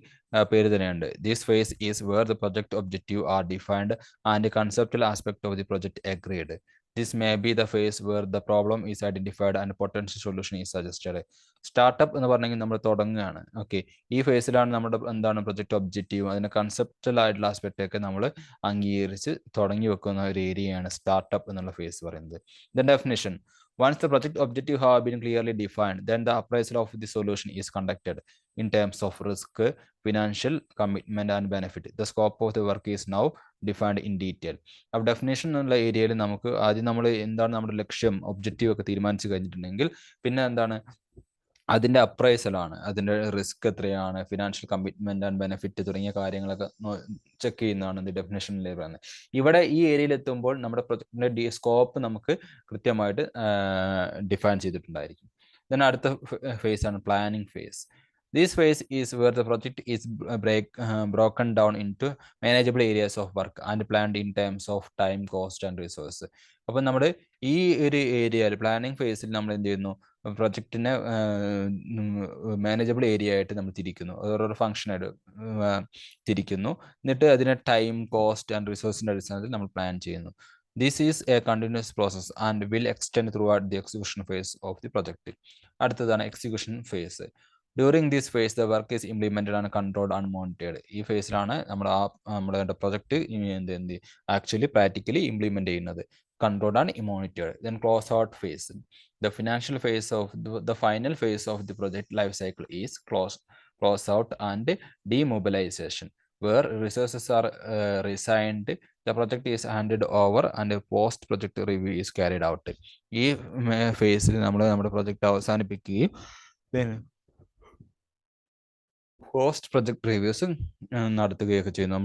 പേര് തന്നെയുണ്ട്. This phase is where the project objective are defined and conceptual aspect of the project agreed. This may be the phase where the problem is identified and potential solution is suggested. Startup എന്ന് പറഞ്ഞെങ്കിൽ നമ്മൾ തുടങ്ങുകയാണ്. Okay, ഈ ഫേസിലാണ് നമ്മുടെ എന്താണ് project objective, അതിന്റെ conceptual ആയിട്ടുള്ള ആസ്പെക്റ്റ് ഒക്കെ നമ്മൾ അംഗീകരിച്ച് തുടങ്ങി വെക്കുന്ന ഒരു ഏരിയയാണ് സ്റ്റാർട്ടപ്പ് എന്നുള്ള ഫേസ് പറയുന്നത്. Then definition. Once the project objective have been clearly defined, then the appraisal of the solution is conducted in terms of risk, financial commitment and benefit. The scope of the work is now defined in detail. അപ്പോൾ definition എന്നുള്ള ഏരിയയിൽ നമുക്ക് ആദ്യം നമ്മൾ എന്താണ് നമ്മുടെ ലക്ഷ്യം, objective ഒക്കെ തീരുമാനിച്ചു കഴിഞ്ഞിട്ടുണ്ടെങ്കിൽ പിന്നെ എന്താണ് അതിൻ്റെ അപ്രൈസലാണ്, അതിൻ്റെ റിസ്ക് എത്രയാണ്, ഫിനാൻഷ്യൽ കമ്മിറ്റ്മെന്റ് ആൻഡ് ബെനിഫിറ്റ് തുടങ്ങിയ കാര്യങ്ങളൊക്കെ ചെക്ക് ചെയ്യുന്നതാണ് ഇത് ഡെഫിനേഷനിൽ പറയുന്നത്. ഇവിടെ ഈ ഏരിയയിൽ എത്തുമ്പോൾ നമ്മുടെ പ്രൊജക്ടിന്റെ സ്കോപ്പ് നമുക്ക് കൃത്യമായിട്ട് ഡിഫൈൻ ചെയ്തിട്ടുണ്ടായിരിക്കും. ദെൻ അടുത്ത ഫേസ് ആണ് planning phase. This phase is where the project is broken down into manageable areas of work and planned in terms of time, cost and resource. അപ്പം നമ്മുടെ ഈ ഒരു ഏരിയയിൽ പ്ലാനിങ് ഫേസിൽ നമ്മൾ എന്ത് ചെയ്യുന്നു, പ്രൊജക്റ്റിനെ മാനേജബിൾ ഏരിയ ആയിട്ട് നമ്മൾ തിരിക്കുന്നു, ഓരോരോ ഫംഗ്ഷനായിട്ട് തിരിക്കുന്നു. എന്നിട്ട് അതിനെ ടൈം, കോസ്റ്റ് ആൻഡ് റിസോഴ്സിന്റെ അടിസ്ഥാനത്തിൽ നമ്മൾ പ്ലാൻ ചെയ്യുന്നു. This is a continuous process and will extend throughout the execution phase of the project. അടുത്തതാണ് execution phase. During this phase the work is implemented and controlled and monitored. ഈ ഫേസിലാണ് നമ്മുടെ project എന്ത് actually practically implement ചെയ്യുന്നത്, controlled and monitored. Then close out phase. The financial phase of the final phase of the project life cycle is close out and demobilization, where resources are resigned, the project is handed over and a post project review is carried out. ഈ ഫേസിൽ നമ്മൾ നമ്മുടെ project അവസാനിപ്പിക്കുകയും post project reviews നടത്തുകയൊക്കെ ചെയ്യുന്നു.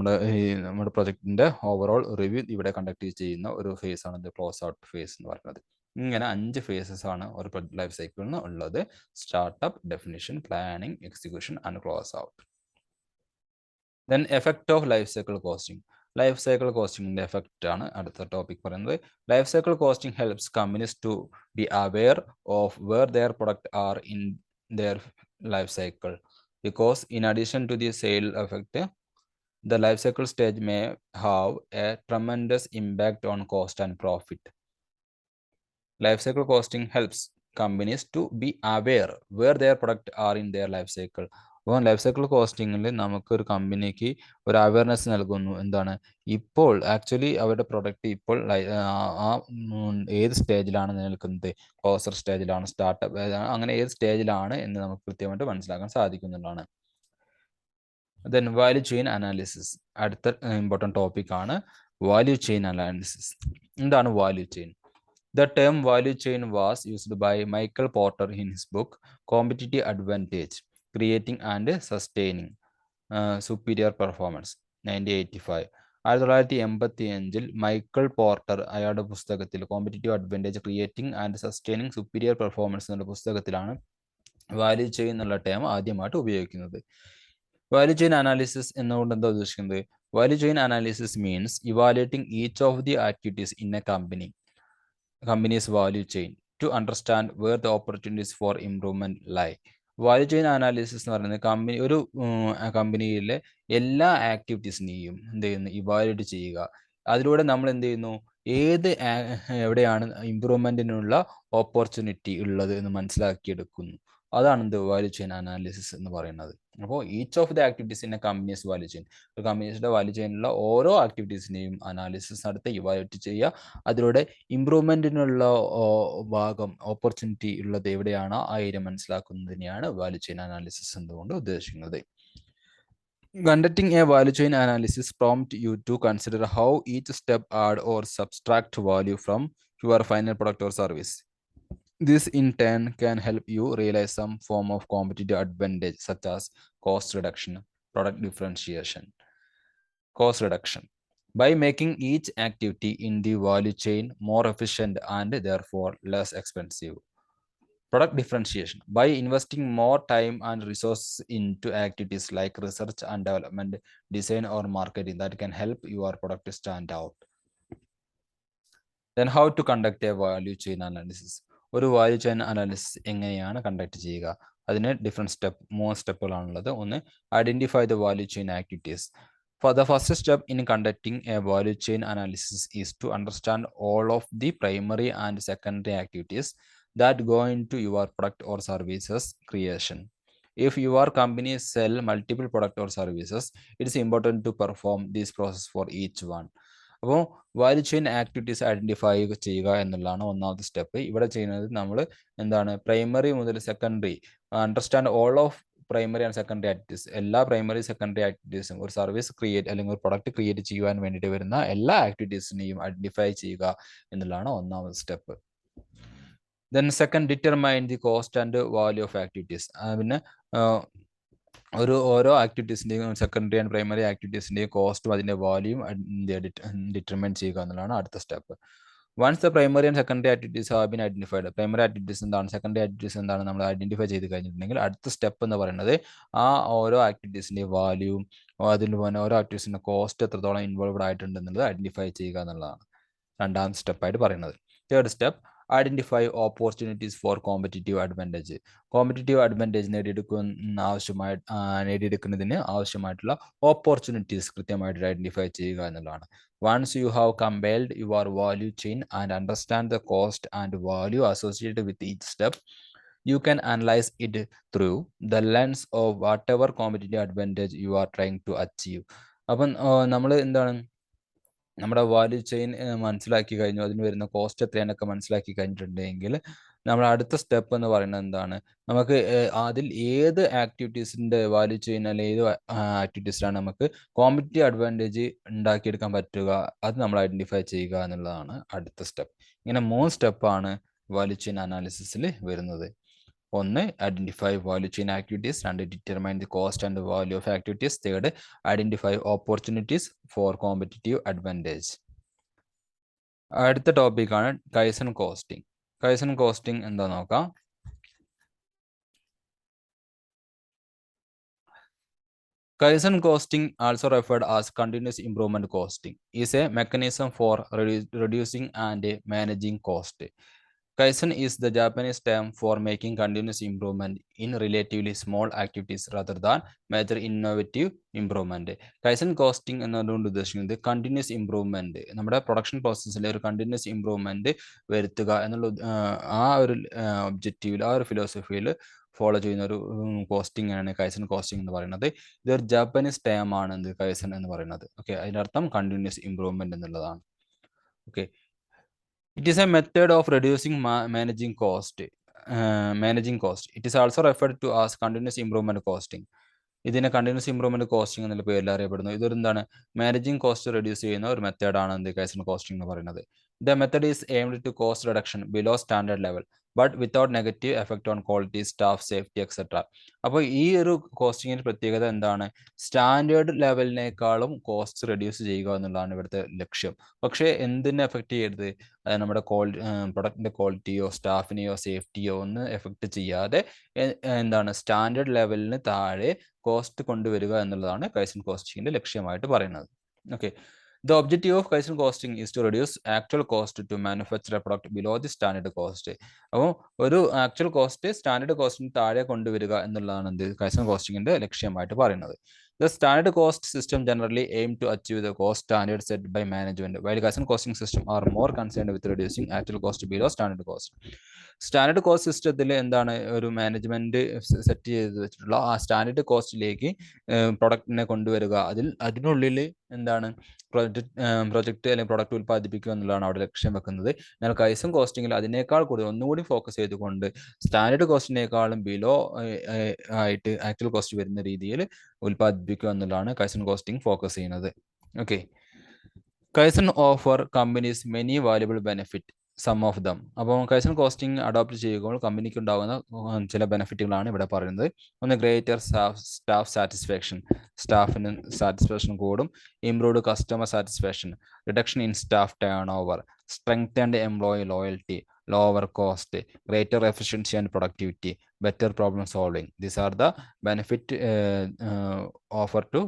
നമ്മുടെ പ്രൊജക്ടിന്റെ overall review ഇവിടെ conduct ചെയ്യുന്ന ഒരു ഫേസ് ആണ് ഇത് ക്ലോസ് ഔട്ട് ഫേസ് എന്ന് പറയുന്നത്. ഇങ്ങനെ 5 ഫേസസ് ആണ് ഒരു പ്രൊജക്ട് ലൈഫ് സൈക്കിളിന് ഉള്ളത്. Startup, definition, planning, execution and close out. Then effect of life cycle costing. Life cycle കോസ്റ്റിംഗിന്റെ എഫക്റ്റ് ആണ് അടുത്ത ടോപ്പിക് പറയുന്നത്. Life cycle costing helps companies to be aware of where their product are in their life cycle. Because in addition to the sale effect, the life cycle stage may have a tremendous impact on cost and profit. Life cycle costing helps companies to be aware where their product are in their life cycle. അപ്പോൾ life cycle കോസ്റ്റിങ്ങിൽ നമുക്ക് ഒരു കമ്പനിക്ക് ഒരു awareness നൽകുന്നു. എന്താണ്, ഇപ്പോൾ actually അവരുടെ product ഇപ്പോൾ ഏത് സ്റ്റേജിലാണ് നിൽക്കുന്നത്, ക്ലോസർ സ്റ്റേജിലാണ്, സ്റ്റാർട്ടപ്പ് അങ്ങനെ ഏത് സ്റ്റേജിലാണ് എന്ന് നമുക്ക് കൃത്യമായിട്ട് മനസ്സിലാക്കാൻ സാധിക്കുന്നുള്ളതാണ്. Then value chain analysis. അടുത്ത ഇമ്പോർട്ടൻറ്റ് ടോപ്പിക് ആണ് വാല്യൂ ചെയിൻ അനാലിസിസ്. എന്താണ് value chain? The term value chain was used by Michael Porter in his book Competitive Advantage: Creating and Sustaining Superior Performance, 1985. 1985 Michael Porter അയാളുടെ പുസ്തകത്തിൽ competitive advantage creating and sustaining superior performance എന്നുള്ള പുസ്തകത്തിലാണ് value chain എന്നുള്ള term ആദ്യമായിട്ട് ഉപയോഗിക്കുന്നത്. Value chain analysis എന്നുകൊണ്ട് എന്താ ഉദ്ദേശിക്കുന്നത്? Value chain analysis means evaluating each of the activities in A company's value chain to understand where the opportunities for improvement lie. Value chain analysis എന്ന് പറയുന്നത് ഒരു കമ്പനിയിലെ എല്ലാ ആക്ടിവിറ്റീസിനെയും എന്ത് ചെയ്യുന്നു, ഇവാലുവേറ്റ് ചെയ്യുക. അതിലൂടെ നമ്മൾ എന്ത് ചെയ്യുന്നു, എവിടെയാണ് ഇമ്പ്രൂവ്മെന്റിനുള്ള ഓപ്പർച്യൂണിറ്റി ഉള്ളത് എന്ന് മനസ്സിലാക്കിയെടുക്കുന്നു. അതാണ് എന്ത് വാല്യൂ ചെയിൻ അനാലിസിസ് എന്ന് പറയുന്നത്. അപ്പോൾ each of the activities in a company's value chain, ഒരു കമ്പനീസിന്റെ വാല്യൂ ചെയിനിലുള്ള ഓരോ ആക്ടിവിറ്റീസിനെയും അനാലിസിസ് നടത്തി ഇവാലുവേറ്റ് ചെയ്യുക. അതിലൂടെ ഇമ്പ്രൂവ്മെന്റിനുള്ള ഭാഗം, ഓപ്പർച്യൂണിറ്റി ഉള്ളത് എവിടെയാണോ ആ ഏരിയ മനസ്സിലാക്കുന്നതിനെയാണ് വാല്യൂ ചെയിൻ അനാലിസിസ് എന്നുകൊണ്ട് ഉദ്ദേശിക്കുന്നത്. Conducting a value chain analysis prompt you to consider how each step add or subtract value from your final product or service. This in turn can help you realize some form of competitive advantage such as cost reduction, product differentiation, cost reduction by making each activity in the value chain more efficient and therefore less expensive. Product differentiation by investing more time and resources into activities like research and development, design, or marketing that can help your product to stand out. Then how to conduct a value chain analysis. ഒരു value chain analysis എങ്ങനെയാണ് conduct ചെയ്യുക? അതിന് different മൂന്ന് സ്റ്റെപ്പുകളാണുള്ളത്. ഒന്ന്, identify the value chain activities. For the first step in conducting a value chain analysis is to understand all of the primary and secondary activities that go into your product or services creation. If your company sell multiple product or services, it is important to perform this process for each one. അപ്പോൾ value chain activities identify ചെയ്യുക എന്നുള്ളതാണ് ഒന്നാമത്തെ step. ഇവിടെ ചെയ്യുന്നത് നമ്മൾ എന്താണ്, primary മുതൽ secondary understand all of primary and secondary activities, എല്ലാ പ്രൈമറി സെക്കൻഡറി ആക്ടിവിറ്റീസും ഒരു സർവീസ് ക്രിയേറ്റ് അല്ലെങ്കിൽ ഒരു പ്രൊഡക്റ്റ് ക്രിയേറ്റ് ചെയ്യുവാൻ വേണ്ടിയിട്ട് വരുന്ന എല്ലാ ആക്ടിവിറ്റീസിനെയും ഐഡൻറ്റിഫൈ ചെയ്യുക എന്നുള്ളതാണ് ഒന്നാമത്തെ step. Then second, determine the cost and value of activities. പിന്നെ ഓരോ ആക്ടിവിറ്റീസിൻ്റെയും സെക്കൻഡറി ആൻഡ് പ്രൈമറി ആക്ടിവിറ്റീസിൻ്റെയും കോസ്റ്റും അതിൻ്റെ വാല്യൂം ഡിറ്റർമൈൻ ചെയ്യുക എന്നുള്ളതാണ് അടുത്ത step. Once the primary and secondary activities have been identified, primary activities എന്താണ്, സെക്കൻഡറി ആക്ടിവിറ്റീസ് എന്താണ് നമ്മൾ ഐഡൻറ്റിഫൈ ചെയ്ത് കഴിഞ്ഞിട്ടുണ്ടെങ്കിൽ അടുത്ത സ്റ്റെപ്പ് എന്ന് പറയുന്നത് ആ ഓരോ ആക്ടിവിറ്റീസിൻ്റെയും വാല്യൂം, അതിന് പോലെ ഓരോ ആക്ടിവിറ്റീസിൻ്റെ കോസ്റ്റ് എത്രത്തോളം ഇൻവോൾവ്ഡ് ആയിട്ടുണ്ട് എന്നുള്ളത് ഐഡൻറ്റിഫൈ ചെയ്യുക എന്നുള്ളതാണ് രണ്ടാമത്തെ സ്റ്റെപ്പായിട്ട് പറയുന്നത്. Third step, identify opportunities for competitive advantage. Competitive advantage നേടിയെടുക്കുന്നതിന് ആവശ്യമായിട്ടുള്ള ഓപ്പർച്യൂണിറ്റീസ് കൃത്യമായിട്ട് ഐഡൻറ്റിഫൈ ചെയ്യുക എന്നുള്ളതാണ്. Once you have compiled your value chain and understand the cost and value associated with each step, you can analyze it through the lens of whatever competitive advantage you are trying to achieve. അപ്പം നമ്മൾ എന്താണ്, നമ്മുടെ value chain മനസ്സിലാക്കി കഴിഞ്ഞു, അതിന് വരുന്ന cost എത്രയാണെന്നൊക്കെ മനസ്സിലാക്കി കഴിഞ്ഞിട്ടുണ്ടെങ്കിൽ നമ്മൾ അടുത്ത സ്റ്റെപ്പ് എന്ന് പറയുന്നത് എന്താണ്, നമുക്ക് അതിൽ ഏത് ആക്ടിവിറ്റീസിൻ്റെ വാല്യൂ ചെയിൻ അല്ലെങ്കിൽ ഏത് ആക്ടിവിറ്റീസിലാണ് നമുക്ക് കോമ്പറ്റീവ് അഡ്വാൻറ്റേജ് ഉണ്ടാക്കിയെടുക്കാൻ പറ്റുക, അത് നമ്മൾ ഐഡൻറ്റിഫൈ ചെയ്യുക എന്നുള്ളതാണ് അടുത്ത സ്റ്റെപ്പ്. ഇങ്ങനെ 3 സ്റ്റെപ്പാണ് വാല്യൂ ചെയിൻ അനാലിസിസിൽ വരുന്നത്. ഒന്ന്, ഐഡൻറ്റിഫൈ വാല്യൂ ചെയിൻ ആക്ടിവിറ്റീസ്. രണ്ട്, determine the cost and value of activities. Third, identify opportunities for competitive advantage. അടുത്ത ടോപ്പിക്കാണ് കൈസൺ കോസ്റ്റിംഗ്. കൈസൺ കോസ്റ്റിംഗ് എന്താ നോക്കാം. Kaizen costing, also referred as continuous improvement costing, is a mechanism for reducing and managing cost. Kaizen is the Japanese term for making continuous improvement in relatively small activities rather than major innovative improvement. Kaizen costing എന്നതുകൊണ്ട് ഉദ്ദേശിക്കുന്നത് continuous improvement, നമ്മുടെ production പ്രോസസ്സിലെ ഒരു continuous improvement വരുത്തുക എന്നുള്ള ആ ഒരു ഒബ്ജക്റ്റീവിൽ, ആ ഒരു ഫിലോസഫിയിൽ ഫോളോ ചെയ്യുന്ന ഒരു കോസ്റ്റിംഗ് ആണ് കൈസൺ കോസ്റ്റിംഗ് എന്ന് പറയുന്നത്. ഇതൊരു ജാപ്പനീസ് ടേം ആണ് എന്ത് കൈസൺ എന്ന് പറയുന്നത്. ഓക്കെ, അതിൻ്റെ അർത്ഥം കണ്ടിന്യൂസ് ഇംപ്രൂവ്മെന്റ് എന്നുള്ളതാണ്. Okay, it is a method of reducing managing cost. It is also referred to as continuous improvement costing. ഇതിനെ കണ്ടിന്യൂസ് ഇംപ്രൂവ്മെന്റ് കോസ്റ്റിംഗ് എന്നുള്ള പേരിൽ അറിയപ്പെടുന്നു. ഇതൊരു എന്താണ്, മാനേജിങ് കോസ്റ്റ് റെഡ്യൂസ് ചെയ്യുന്ന ഒരു മെത്തേഡാണ് എന്ത് കൈസൺ കോസ്റ്റിംഗ് എന്ന് പറയുന്നത്. The method is aimed to cost reduction below standard level but without negative effect on quality, staff safety etcetera. അപ്പോൾ ഈ ഒരു കോസ്റ്റിങ്ങിൻ്റെ പ്രത്യേകത എന്താണ്, സ്റ്റാൻഡേർഡ് ലെവലിനേക്കാളും കോസ്റ്റ് റെഡ്യൂസ് ചെയ്യുക എന്നുള്ളതാണ് ഇവിടുത്തെ ലക്ഷ്യം. പക്ഷേ എന്തിനെ എഫക്ട് ചെയ്യരുത്, നമ്മുടെ പ്രൊഡക്റ്റിൻ്റെ ക്വാളിറ്റിയോ സ്റ്റാഫിനെയോ സേഫ്റ്റിയോ ഒന്നും എഫക്ട് ചെയ്യാതെ എന്താണ് സ്റ്റാൻഡേർഡ് ലെവലിന് താഴെ കോസ്റ്റ് കൊണ്ടുവരിക എന്നുള്ളതാണ് കൈസൺ കോസ്റ്റിങ്ങിൻ്റെ ലക്ഷ്യമായിട്ട് പറയുന്നത്. Okay, the objective of Kaizen costing is to reduce actual cost to manufacture a product below the standard cost. അപ്പോൾ ഒരു ആക്ച്വൽ കോസ്റ്റ് സ്റ്റാൻഡേർഡ് കോസ്റ്റിന് താഴെ കൊണ്ടുവരിക എന്നുള്ളതാണ് എന്ത് കൈസൺ കോസ്റ്റിങ്ങിൻ്റെ ലക്ഷ്യമായിട്ട് പറയുന്നത്. The standard cost system generally aim to achieve the cost standard set by management, while Kaizen costing system are more concerned with reducing actual cost below standard cost. Standard cost സിസ്റ്റത്തിൽ എന്താണ് ഒരു management set ചെയ്ത് വെച്ചിട്ടുള്ള ആ standard കോസ്റ്റിലേക്ക് പ്രൊഡക്റ്റിനെ കൊണ്ടുവരിക, അതിനുള്ളിൽ എന്താണ് project അല്ലെങ്കിൽ പ്രൊഡക്റ്റ് ഉൽപ്പാദിപ്പിക്കുക എന്നുള്ളതാണ് അവിടെ ലക്ഷ്യം വെക്കുന്നത്. എന്നാൽ കൈസൺ കോസ്റ്റിങ്ങിൽ അതിനേക്കാൾ കൂടുതൽ ഒന്നുകൂടി ഫോക്കസ് ചെയ്തുകൊണ്ട് സ്റ്റാൻഡേർഡ് കോസ്റ്റിനേക്കാളും ബിലോ ആയിട്ട് ആക്ച്വൽ കോസ്റ്റ് വരുന്ന രീതിയിൽ ഉൽപ്പാദിപ്പിക്കുക എന്നുള്ളതാണ് കൈസൺ കോസ്റ്റിംഗ് ഫോക്കസ് ചെയ്യുന്നത്. Okay, kaizen offer companies many valuable benefit, some of them. അപ്പോൾ കൈസൺ കോസ്റ്റിംഗ് അഡോപ്റ്റ് ചെയ്യുമ്പോൾ കമ്പനിക്ക് ഉണ്ടാകുന്ന ചില ബെനിഫിറ്റുകളാണ് ഇവിടെ പറയുന്നത്. ഒന്ന്, ഗ്രേറ്റർ സ്റ്റാഫ് സാറ്റിസ്ഫാക്ഷൻ, സ്റ്റാഫിന് സാറ്റിസ്ഫാക്ഷൻ കൂടും. Improved customer satisfaction, reduction in staff turn over, strengthened employee loyalty, lower cost, greater efficiency and productivity, better problem solving. These are the benefit offer to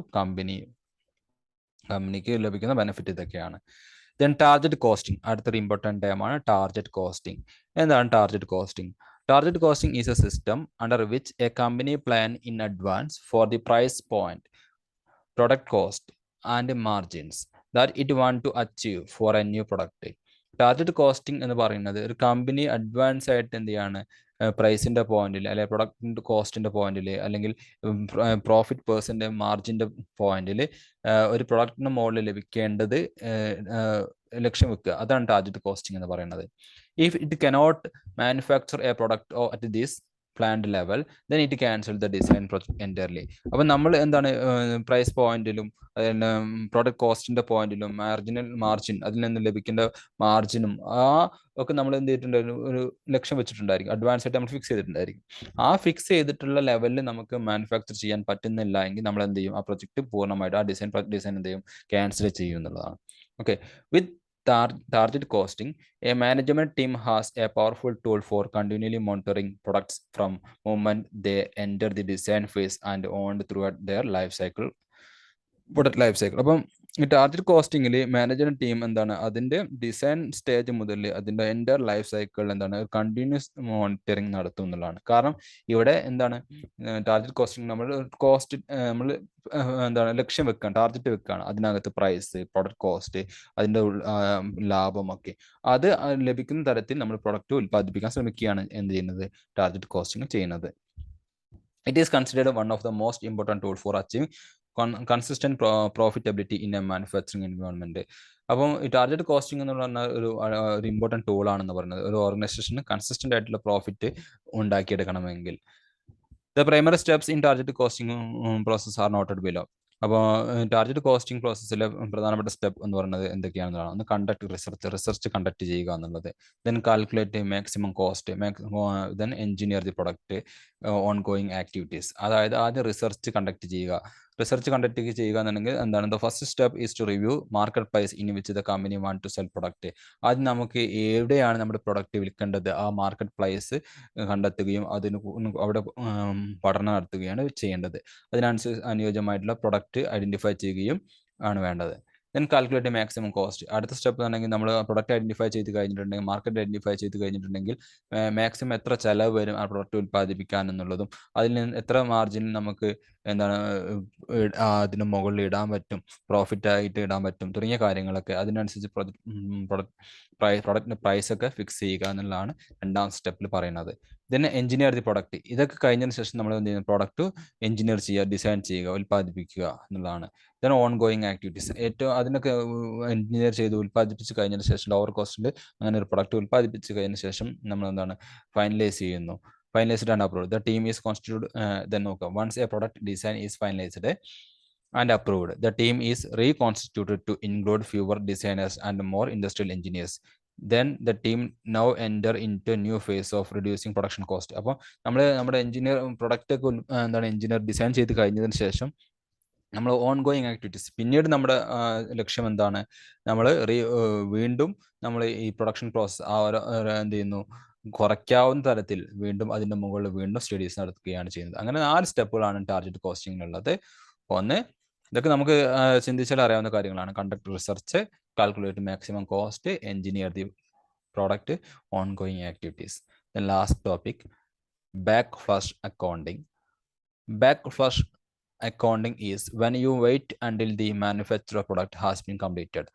കമ്പനിക്ക് ലഭിക്കുന്ന ബെനിഫിറ്റ് ഇതൊക്കെയാണ്. Then target costing, അടുത്തൊരു important ടേമാണ് target costing. എന്താണ് target costing? Target costing is a system under which a company plan in advance for the price point, product cost and margins that it want to achieve for a new product. Target costing എന്ന് പറയുന്നത് ഒരു company advance ആയിട്ട് എന്ത് ചെയ്യാണ്, പ്രൈസിൻ്റെ പോയിന്റിൽ അല്ലെങ്കിൽ പ്രൊഡക്റ്റിൻ്റെ കോസ്റ്റിൻ്റെ പോയിന്റിൽ അല്ലെങ്കിൽ പ്രോഫിറ്റ് പേഴ്സൻ്റെ മാർജിൻ്റെ പോയിന്റിൽ ഒരു പ്രൊഡക്റ്റിന് മുകളിൽ ലഭിക്കേണ്ടത് ലക്ഷ്യം വെക്കുക. അതാണ് ടാർഗറ്റ് കോസ്റ്റിംഗ് എന്ന് പറയുന്നത്. If it cannot manufacture A product at this planned level then it cancel the design project entirely. അപ്പം നമ്മൾ എന്താണ് പ്രൈസ് പോയിന്റിലും പ്രൊഡക്റ്റ് കോസ്റ്റിൻ്റെ പോയിന്റിലും മാർജിൻ അതിൽ നിന്ന് ലഭിക്കേണ്ട മാർജിനും ഒക്കെ നമ്മൾ എന്ത് ചെയ്തിട്ടുണ്ടായിരുന്നു, ഒരു ലക്ഷ്യം വെച്ചിട്ടുണ്ടായിരിക്കും, അഡ്വാൻസ് ആയിട്ട് നമ്മൾ ഫിക്സ് ചെയ്തിട്ടുണ്ടായിരിക്കും. ആ ഫിക്സ് ചെയ്തിട്ടുള്ള ലെവലിൽ നമുക്ക് മാനുഫാക്ചർ ചെയ്യാൻ പറ്റുന്നില്ല എങ്കിൽ നമ്മൾ എന്ത് ചെയ്യും, ആ പ്രൊജക്റ്റ് പൂർണ്ണമായിട്ട് ആ ഡിസൈൻ എന്ത് ചെയ്യും, ക്യാൻസൽ ചെയ്യും എന്നുള്ളതാണ്. Okay, with target costing, a management team has a powerful tool for continually monitoring products from moment they enter the design phase and on throughout their product life cycle. അപ്പം ഈ target കോസ്റ്റിങ്ങിൽ management team എന്താണ്, അതിന്റെ design stage മുതൽ അതിന്റെ enter life cycle എന്താണ് continuous monitoring നടത്തും എന്നുള്ളതാണ്. കാരണം ഇവിടെ എന്താണ് ടാർഗറ്റ് കോസ്റ്റിംഗ്, നമ്മൾ കോസ്റ്റ് നമ്മൾ എന്താണ് ലക്ഷ്യം വെക്കുകയാണ്, ടാർഗറ്റ് വെക്കുകയാണ്, അതിനകത്ത് പ്രൈസ്, പ്രൊഡക്റ്റ് കോസ്റ്റ്, അതിൻ്റെ ലാഭമൊക്കെ അത് ലഭിക്കുന്ന തരത്തിൽ നമ്മൾ പ്രൊഡക്റ്റ് ഉൽപ്പാദിപ്പിക്കാൻ ശ്രമിക്കുകയാണ് എന്ത് ചെയ്യുന്നത്, ടാർഗറ്റ് കോസ്റ്റിംഗ് ചെയ്യുന്നത്. It is considered one of the most important tool for achieving consistent profitability in A manufacturing environment. അപ്പം ഈ ടാർഗറ്റ് കോസ്റ്റിംഗ് എന്ന് പറഞ്ഞാൽ ഒരു ഇമ്പോർട്ടൻറ്റ് ടൂളാണെന്ന് പറയുന്നത്. ഒരു ഓർഗനൈസേഷന് കൺസിസ്റ്റന്റ് ആയിട്ടുള്ള പ്രോഫിറ്റ് ഉണ്ടാക്കിയെടുക്കണമെങ്കിൽ. The primary steps in target costing process are noted below. അപ്പോൾ ടാർഗറ്റ് കോസ്റ്റിംഗ് പ്രോസസ്സിലെ പ്രധാനപ്പെട്ട സ്റ്റെപ്പ് എന്ന് പറയുന്നത് എന്തൊക്കെയാണെന്നുള്ളതാണ്. ഒന്ന്, കണ്ടക്ട് റിസർച്ച് കണ്ടക്ട് ചെയ്യുക എന്നുള്ളത്. Then calculate maximum cost, then engineer the product, ongoing activities. അതായത് ആദ്യം റിസർച്ച് കണ്ടക്ട് ചെയ്യുക. റിസർച്ച് കണ്ടക്ട് ചെയ്യുക എന്നുണ്ടെങ്കിൽ എന്താണ്, the first step is to review market price in which the company want to sell product. ആദ്യം നമുക്ക് എവിടെയാണ് നമ്മുടെ പ്രൊഡക്റ്റ് വിൽക്കേണ്ടത് ആ മാർക്കറ്റ് പ്രൈസ് കണ്ടെത്തുകയും അതിന് അവിടെ പഠനം നടത്തുകയാണ് ചെയ്യേണ്ടത്. അതിനനുസരിച്ച് അനുയോജ്യമായിട്ടുള്ള പ്രൊഡക്റ്റ് ഐഡന്റിഫൈ ചെയ്യുകയും ആണ് വേണ്ടത്. Then calculate maximum cost. അടുത്ത സ്റ്റെപ്പ് എന്നുണ്ടെങ്കിൽ നമ്മൾ പ്രൊഡക്റ്റ് ഐഡന്റിഫൈ ചെയ്ത് കഴിഞ്ഞിട്ടുണ്ടെങ്കിൽ, മാർക്കറ്റ് ഐഡന്റിഫൈ ചെയ്ത് കഴിഞ്ഞിട്ടുണ്ടെങ്കിൽ മാക്സിമം എത്ര ചിലവ് വരും ആ പ്രൊഡക്റ്റ് ഉൽപ്പാദിപ്പിക്കാൻ എന്നുള്ളതും അതിൽ നിന്ന് എത്ര മാർജിൻ നമുക്ക് എന്താണ് അതിന് മുകളിൽ ഇടാൻ പറ്റും, പ്രോഫിറ്റ് ആയിട്ട് ഇടാൻ പറ്റും തുടങ്ങിയ കാര്യങ്ങളൊക്കെ അതിനനുസരിച്ച് പ്രൊഡക്റ്റിന്റെ പ്രൈസ് ഒക്കെ ഫിക്സ് ചെയ്യുക എന്നുള്ളതാണ് രണ്ടാം സ്റ്റെപ്പിൽ പറയുന്നത്. Then engineer the product. ഇതൊക്കെ കഴിഞ്ഞതിന് ശേഷം നമ്മൾ എന്ത് ചെയ്യുന്നത്, പ്രൊഡക്റ്റ് എഞ്ചിനീയർ ചെയ്യുക, ഡിസൈൻ ചെയ്യുക, ഉൽപ്പാദിപ്പിക്കുക എന്നുള്ളതാണ്. Then on going activities. ഏറ്റവും അതിനൊക്കെ എഞ്ചിനീയർ ചെയ്ത് ഉൽപ്പാദിപ്പിച്ച് കഴിഞ്ഞതിന് ശേഷം ലോവർ കോസ്റ്റിൽ അങ്ങനെ ഒരു പ്രൊഡക്റ്റ് ഉൽപ്പാദിപ്പിച്ച് കഴിഞ്ഞതിന് ശേഷം നമ്മൾ എന്താണ് ഫൈനലൈസ് ചെയ്യുന്നു. Finalized and approved. The team is constituted. Then നോക്കാം, once a product design is finalized and approved, the team is reconstituted to include fewer designers and more industrial engineers. Then the team now enter into a new phase of reducing production cost. അപ്പോൾ നമ്മുടെ engineer product ഒക്കെ എന്താണ് engineer design ചെയ്ത് കഴിഞ്ഞതിന് ശേഷം നമ്മൾ on going activities, പിന്നീട് നമ്മുടെ ലക്ഷ്യം എന്താണ്, നമ്മൾ വീണ്ടും നമ്മൾ ഈ പ്രൊഡക്ഷൻ പ്രോസസ് എന്ത് ചെയ്യുന്നു, കുറയ്ക്കാവുന്ന തരത്തിൽ വീണ്ടും അതിൻ്റെ മുകളിൽ വീണ്ടും സ്റ്റഡീസ് നടത്തുകയാണ് ചെയ്യുന്നത്. അങ്ങനെ 4 സ്റ്റെപ്പുകളാണ് ടാർഗറ്റ് കോസ്റ്റിംഗിലുള്ളത്. ഒന്ന്, ഇതൊക്കെ നമുക്ക് ചിന്തിച്ചാൽ അറിയാവുന്ന കാര്യങ്ങളാണ്. Conduct research, calculate maximum cost, engineer the product, ongoing activities. Then last topic, backflush accounting. Backflush accounting is when you wait until the manufacturer product has been completed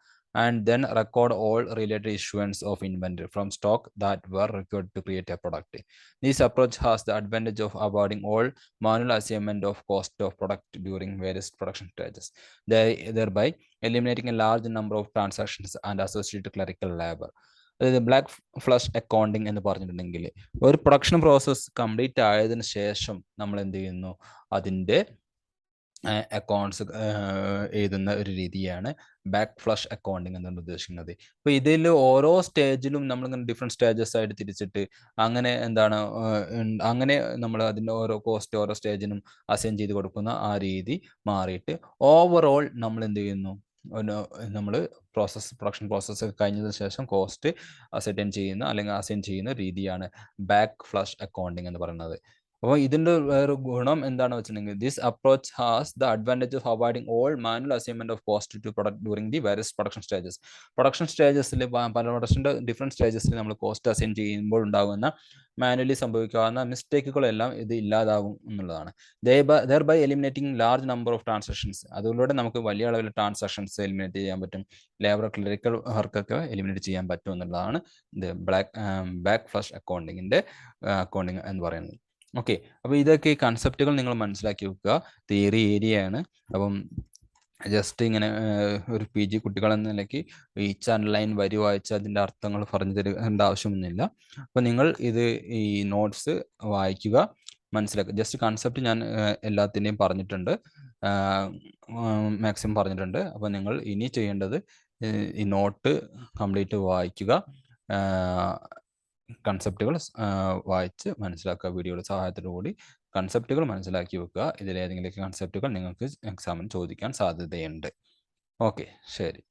and then record all related issuance of inventory from stock that were required to create a product. This approach has the advantage of avoiding all manual assignment of cost of product during various production stages, thereby eliminating a large number of transactions and associated clerical labor. അതായത് black flush accounting എന്ന് പറഞ്ഞിട്ടുണ്ടെങ്കിൽ ഒരു production process complete ആയതിനു ശേഷം നമ്മൾ എന്ത് ചെയ്യുന്നു, അതിൻ്റെ അക്കൗണ്ട്സ് എഴുതുന്ന ഒരു രീതിയാണ് ബാക്ക് ഫ്ലഷ് അക്കൗണ്ടിങ് എന്നാണ് ഉദ്ദേശിക്കുന്നത്. അപ്പോൾ ഇതിൽ ഓരോ സ്റ്റേജിലും നമ്മളിങ്ങനെ ഡിഫറെൻറ്റ് സ്റ്റേജസ് ആയിട്ട് തിരിച്ചിട്ട് അങ്ങനെ എന്താണ് അങ്ങനെ നമ്മൾ അതിൻ്റെ ഓരോ കോസ്റ്റ് ഓരോ സ്റ്റേജിനും അസൈൻ ചെയ്ത് കൊടുക്കുന്ന ആ രീതി മാറിയിട്ട് ഓവറോൾ നമ്മൾ എന്ത് ചെയ്യുന്നു, നമ്മൾ പ്രൊഡക്ഷൻ പ്രോസസ്സ് കഴിഞ്ഞതിന് ശേഷം കോസ്റ്റ് അസൈൻ ചെയ്യുന്ന അല്ലെങ്കിൽ അസൈൻ ചെയ്യുന്ന രീതിയാണ് ബാക്ക് ഫ്ലഷ് അക്കൗണ്ടിങ് എന്ന് പറയുന്നത്. അപ്പോൾ ഇതിൻ്റെ വേറെ ഗുണം എന്താണെന്ന് വെച്ചിട്ടുണ്ടെങ്കിൽ this approach has the advantage of avoiding all manual assignment of cost to product during the various production stages. Production സ്റ്റേജസിൽ പല പ്രൊഡക്ഷൻ്റെ ഡിഫറെൻറ്റ് സ്റ്റേജസിൽ നമ്മൾ കോസ്റ്റ് അസൈൻ ചെയ്യുമ്പോൾ ഉണ്ടാകുന്ന മാനുവലി സംഭവിക്കാവുന്ന മിസ്റ്റേക്കുകളെല്ലാം ഇത് ഇല്ലാതാവും എന്നുള്ളതാണ്. Thereby eliminating large number of transactions. അതിലൂടെ നമുക്ക് വലിയ അളവിൽ ട്രാൻസാക്ഷൻസ് എലിമിനേറ്റ് ചെയ്യാൻ പറ്റും, ലേബർ ക്ലറിക്കൽ വർക്കൊക്കെ എലിമിനേറ്റ് ചെയ്യാൻ പറ്റും എന്നുള്ളതാണ് ഇത് ബാക്ക് ഫ്ലഷ് അക്കൗണ്ടിങ്ങിൻ്റെ അക്കൗണ്ടിങ് എന്ന് പറയുന്നത്. ഓക്കെ, അപ്പോൾ ഇതൊക്കെ ഈ കൺസെപ്റ്റുകൾ നിങ്ങൾ മനസ്സിലാക്കി വെക്കുക. തിയറി ഏരിയയാണ്. അപ്പം ജസ്റ്റ് ഇങ്ങനെ ഒരു പി ജി കുട്ടികൾ എന്ന നിലയ്ക്ക് ഈ ലൈൻ വരി വായിച്ച് അതിൻ്റെ അർത്ഥങ്ങൾ പറഞ്ഞു തരേണ്ട ആവശ്യമൊന്നുമില്ല. അപ്പോൾ നിങ്ങൾ ഇത് ഈ നോട്ട്സ് വായിക്കുക, മനസ്സിലാക്കുക. ജസ്റ്റ് കൺസെപ്റ്റ് ഞാൻ എല്ലാത്തിൻ്റെയും പറഞ്ഞിട്ടുണ്ട്, മാക്സിമം പറഞ്ഞിട്ടുണ്ട്. അപ്പോൾ നിങ്ങൾ ഇനി ചെയ്യേണ്ടത് ഈ നോട്ട് കംപ്ലീറ്റ് വായിക്കുക, കൺസെപ്റ്റുകൾ വായിച്ച് മനസ്സിലാക്കുക. വീഡിയോയുടെ സഹായത്തോടു കൂടി കൺസെപ്റ്റുകൾ മനസ്സിലാക്കി വെക്കുക. ഇതിലേതെങ്കിലും കൺസെപ്റ്റുകൾ നിങ്ങൾക്ക് എക്സാമിന് ചോദിക്കാൻ സാധ്യതയുണ്ട്. ഓക്കെ, ശരി.